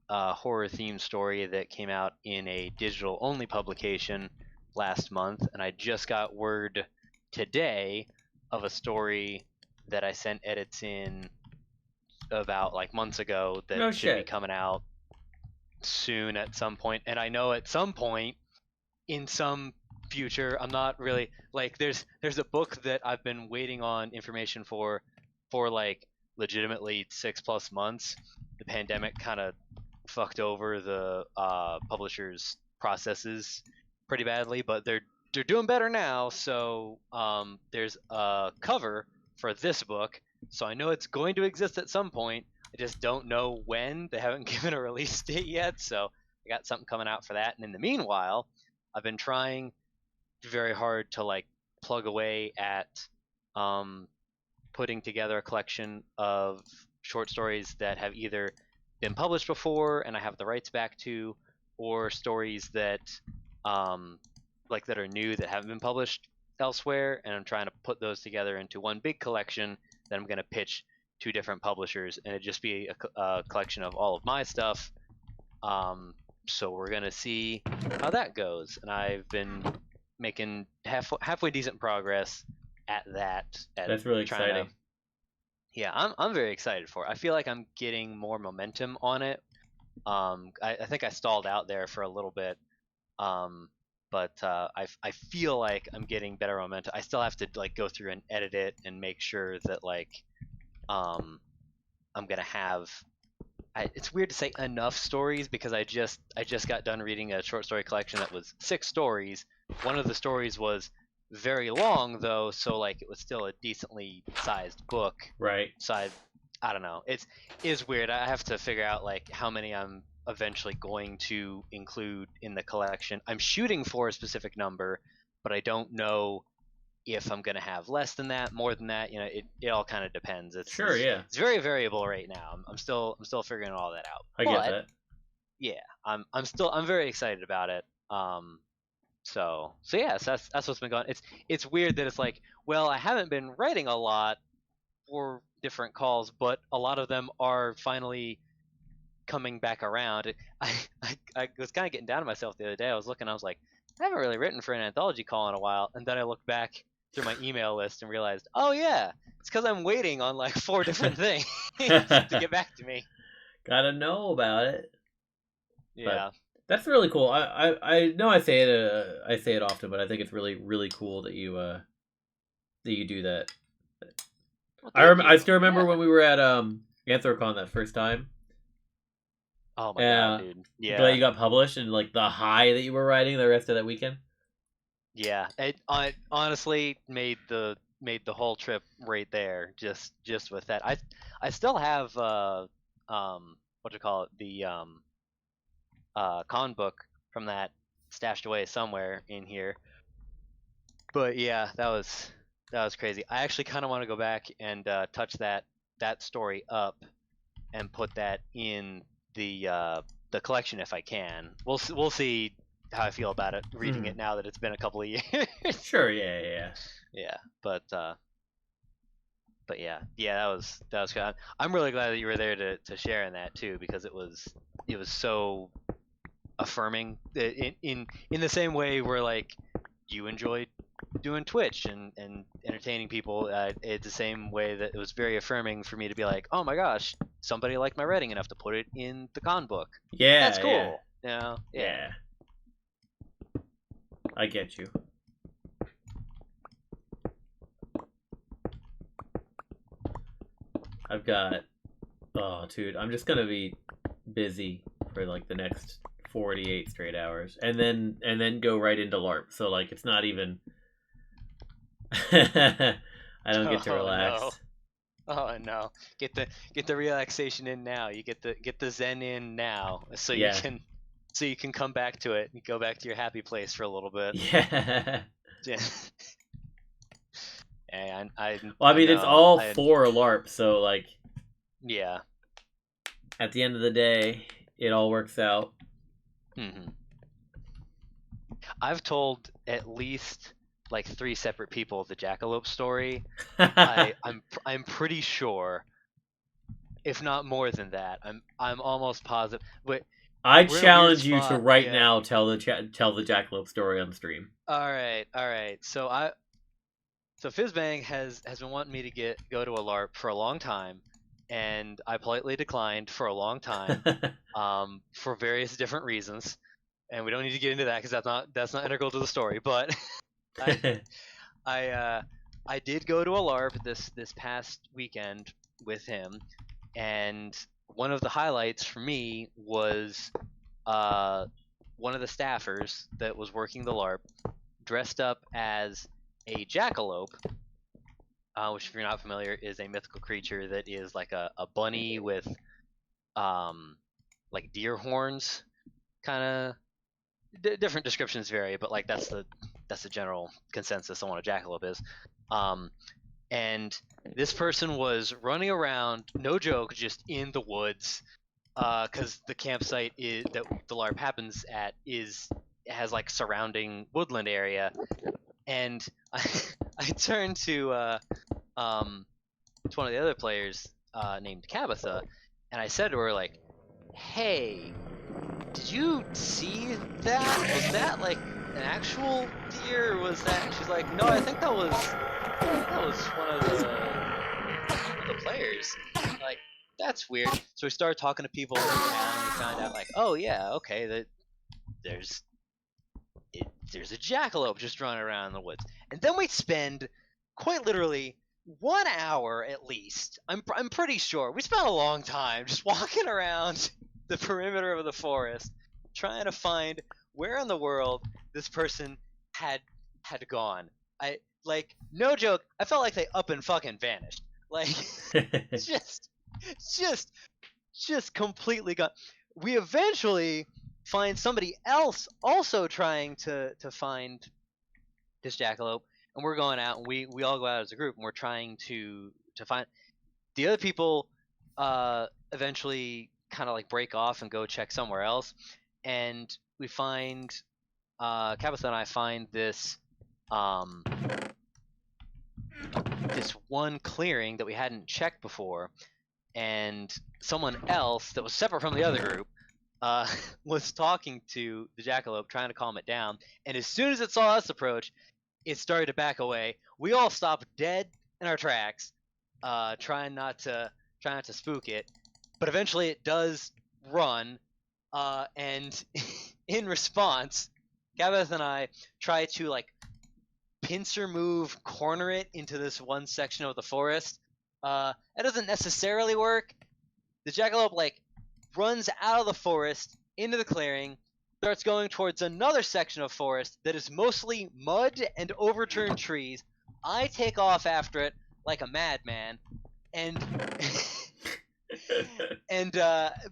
horror-themed story that came out in a digital-only publication last month, and I just got word today of a story that I sent edits in about like months ago that No should be shit. coming out soon at some point. And I know at some point in some future, I'm not really like there's a book that I've been waiting on information for like legitimately 6+ months. The pandemic kind of fucked over the publisher's processes pretty badly, but they're doing better now. So there's a cover for this book, so I know it's going to exist at some point. I just don't know when. They haven't given a release date yet, so I got something coming out for that. And in the meanwhile, I've been trying very hard to like plug away at putting together a collection of short stories that have either been published before and I have the rights back to, or stories that that are new that haven't been published elsewhere, and I'm trying to put those together into one big collection that I'm going to pitch to different publishers, and it'd just be a collection of all of my stuff. So we're going to see how that goes, and I've been making halfway decent progress at that. That's really exciting. Yeah, I'm very excited for it. I feel like I'm getting more momentum on it. I think I stalled out there for a little bit, but I feel like I'm getting better momentum. I still have to like go through and edit it and make sure that I'm gonna have. It's weird to say enough stories because I just got done reading a short story collection that was 6 stories. One of the stories was very long though, so like it was still a decently sized book. Right. So I don't know. It is weird. I have to figure out like how many I'm eventually going to include in the collection. I'm shooting for a specific number, but I don't know if I'm gonna have less than that, more than that. It all kind of depends. It's It's very variable right now. I'm still figuring all that out. I get that. Yeah, I'm very excited about it. So yeah, so that's what's been going. It's weird that it's like, well, I haven't been writing a lot for different calls, but a lot of them are finally coming back around. I was kind of getting down to myself the other day. I was looking, I was like, I haven't really written for an anthology call in a while, and then I looked back through my email list and realized, oh yeah, it's because I'm waiting on like 4 different things to get back to me. Gotta know about it. Yeah. But that's really cool. I know I say it often, but I think it's really, really cool that you do that. Well, I still remember when we were at Anthrocon that first time. Oh my god, dude! Yeah, but you got published and like the high that you were riding the rest of that weekend. Yeah, I honestly made the whole trip right there just with that. I still have the con book from that stashed away somewhere in here. But yeah, that was crazy. I actually kind of want to go back and touch that story up and put that in the collection if I can. We'll see how I feel about it reading it now that it's been a couple of years. Sure, yeah. Yeah, but yeah, that was good. I'm really glad that you were there to share in that too, because it was so affirming in the same way where like you enjoyed doing Twitch and entertaining people. It's the same way that it was very affirming for me to be like, oh my gosh, somebody liked my writing enough to put it in the con book. Yeah, that's cool. Yeah. I get you. I've got. Oh, dude, I'm just gonna be busy for like the next 48 straight hours, and then go right into LARP. So like, it's not even. I don't get to Oh relax. no. Oh no. Get the relaxation in now. You get the zen in now, so Yeah. you can come back to it and go back to your happy place for a little bit. Yeah. Yeah. And Well, I mean, it's know, all for LARP, so like, yeah. at the end of the day, it all works out. hmm I've told at least like 3 separate people the jackalope story. I'm pretty sure, if not more than that. I'm almost positive. But I we're in a weird challenge you to spot, right yeah. now tell the jackalope story on stream. All right. So Fizzbang has been wanting me to go to a LARP for a long time, and I politely declined for a long time, for various different reasons, and we don't need to get into that because that's not integral to the story. But I did go to a LARP this past weekend with him, and one of the highlights for me was one of the staffers that was working the LARP dressed up as a jackalope, which, if you're not familiar, is a mythical creature that is like a bunny with like deer horns, kind of. Different descriptions vary, but like that's the general consensus on what a jackalope is. And this person was running around, no joke, just in the woods, because the campsite that the LARP happens at has like surrounding woodland area. And I turned to one of the other players, named Tabitha, and I said to her, like, "Hey, did you see that? Was that like an actual deer, or was that?" And she's like, "No, I think that was one of the players." Like, that's weird. So we started talking to people in town, and we found out, like, oh yeah, okay, that there's a jackalope just running around in the woods. And then we spend quite literally 1 hour at least. I'm pretty sure we spent a long time just walking around the perimeter of the forest, trying to find where in the world this person had gone. I, like, no joke, I felt like they up and fucking vanished. Like, just completely gone. We eventually find somebody else also trying to find this jackalope, and we're going out, and we all go out as a group, and we're trying to find the other people. Eventually kind of like break off and go check somewhere else, and we find Tabitha and I find this this one clearing that we hadn't checked before, and someone else that was separate from the other group was talking to the jackalope, trying to calm it down. And as soon as it saw us approach, it started to back away. We all stopped dead in our tracks, trying not to spook it. But eventually, it does run, and in response, Gabeth and I try to like pincer move, corner it into this one section of the forest. That doesn't necessarily work. The jackalope like runs out of the forest into the clearing, starts going towards another section of forest that is mostly mud and overturned trees. I take off after it like a madman, and and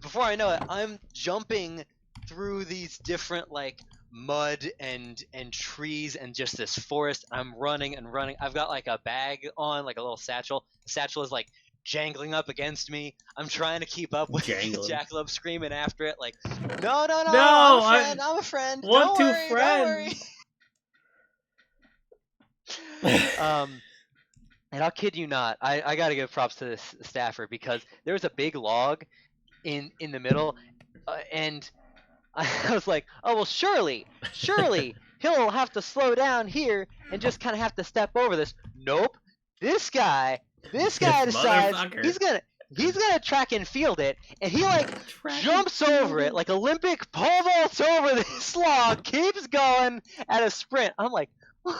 before I know it, I'm jumping through these different like mud and trees and just this forest. I'm running and running. I've got like a bag on, like a little satchel. The satchel is like jangling up against me. I'm trying to keep up with the jackalope screaming after it, like, no, I'm a friend. Want Don't to worry. friend. And I'll kid you not, I gotta give props to this staffer, because there was a big log in the middle, and I was like, oh well, surely he'll have to slow down here and just kind of have to step over this. Nope, this guy decides he's gonna track and field it, and he like jumps over it like Olympic pole vaults over this log, keeps going at a sprint. I'm like, what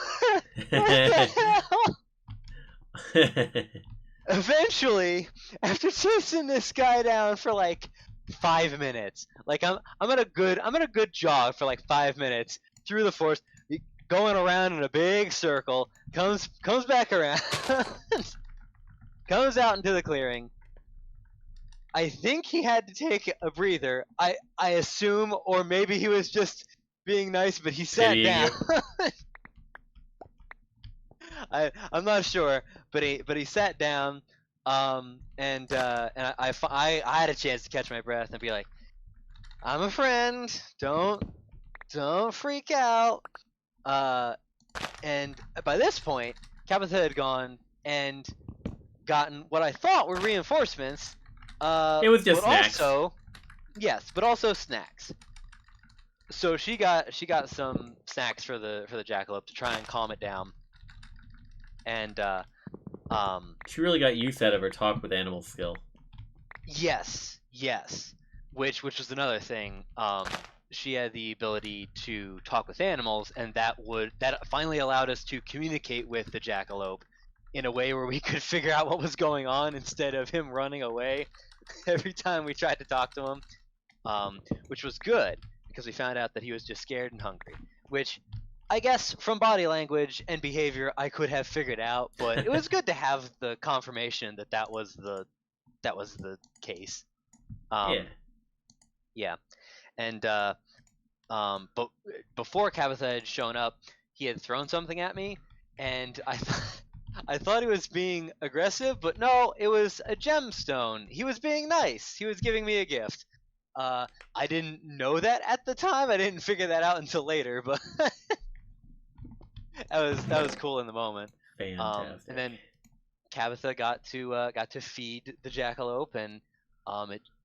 the hell? eventually, after chasing this guy down for like 5 minutes, like I'm at a good jog for like 5 minutes through the forest, going around in a big circle, comes back around, comes out into the clearing. I think he had to take a breather. I assume, or maybe he was just being nice, but he sat Pitying down. you. I'm not sure, but he sat down, and I had a chance to catch my breath and be like, I'm a friend. Don't freak out. And by this point, Tabitha had gone and gotten what I thought were reinforcements. It was just but snacks. Also, yes, but also snacks. So she got some snacks for the jackalope to try and calm it down. And She really got use out of her talk with animal skill. yes, which was another thing. She had the ability to talk with animals, and that finally allowed us to communicate with the jackalope in a way where we could figure out what was going on instead of him running away every time we tried to talk to him, which was good because we found out that he was just scared and hungry, which I guess from body language and behavior I could have figured out, but it was good to have the confirmation that was the case. Yeah. Yeah. And but before Tabitha had shown up, he had thrown something at me, and I thought he was being aggressive, but no, it was a gemstone. He was being nice. He was giving me a gift. I didn't know that at the time. I didn't figure that out until later, but that was cool in the moment. Fantastic. And then Tabitha got to feed the jackalope, and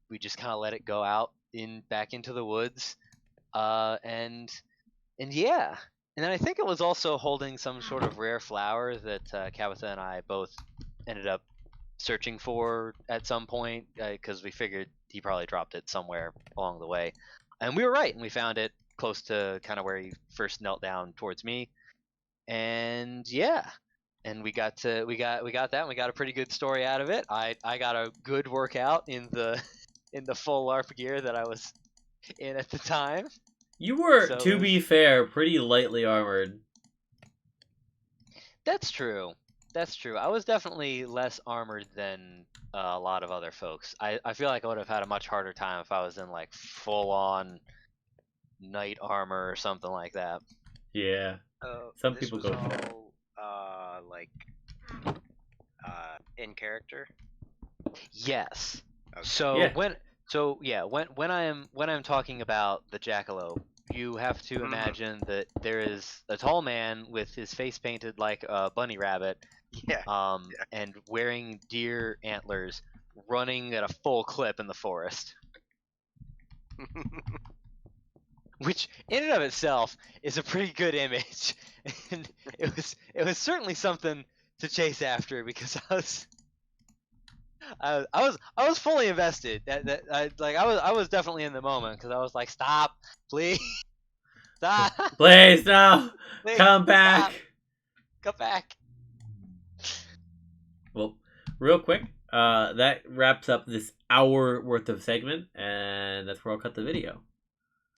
we just kind of let it go out back into the woods, and yeah. And then I think it was also holding some sort of rare flower that Tabitha and I both ended up searching for at some point because we figured he probably dropped it somewhere along the way, and we were right, and we found it close to kind of where he first knelt down towards me, and yeah. And we got that, and we got a pretty good story out of it. I got a good workout in the full LARP gear that I was in at the time. You were, So to be fair, pretty lightly armored. That's true. I was definitely less armored than a lot of other folks. I feel like I would have had a much harder time if I was in like full on knight armor or something like that. Yeah. Some This people was go for that. all like in character. Yes. Okay. So Yeah. when I'm talking about the jackalope, you have to imagine that there is a tall man with his face painted like a bunny rabbit, Yeah. and wearing deer antlers, running at a full clip in the forest. Which in and of itself is a pretty good image, and it was certainly something to chase after because I was fully invested. I was definitely in the moment because I was like, stop, please, stop, Please, no! please, Come back! stop. Come back. Well, real quick, that wraps up this hour worth of segment, and that's where I'll cut the video.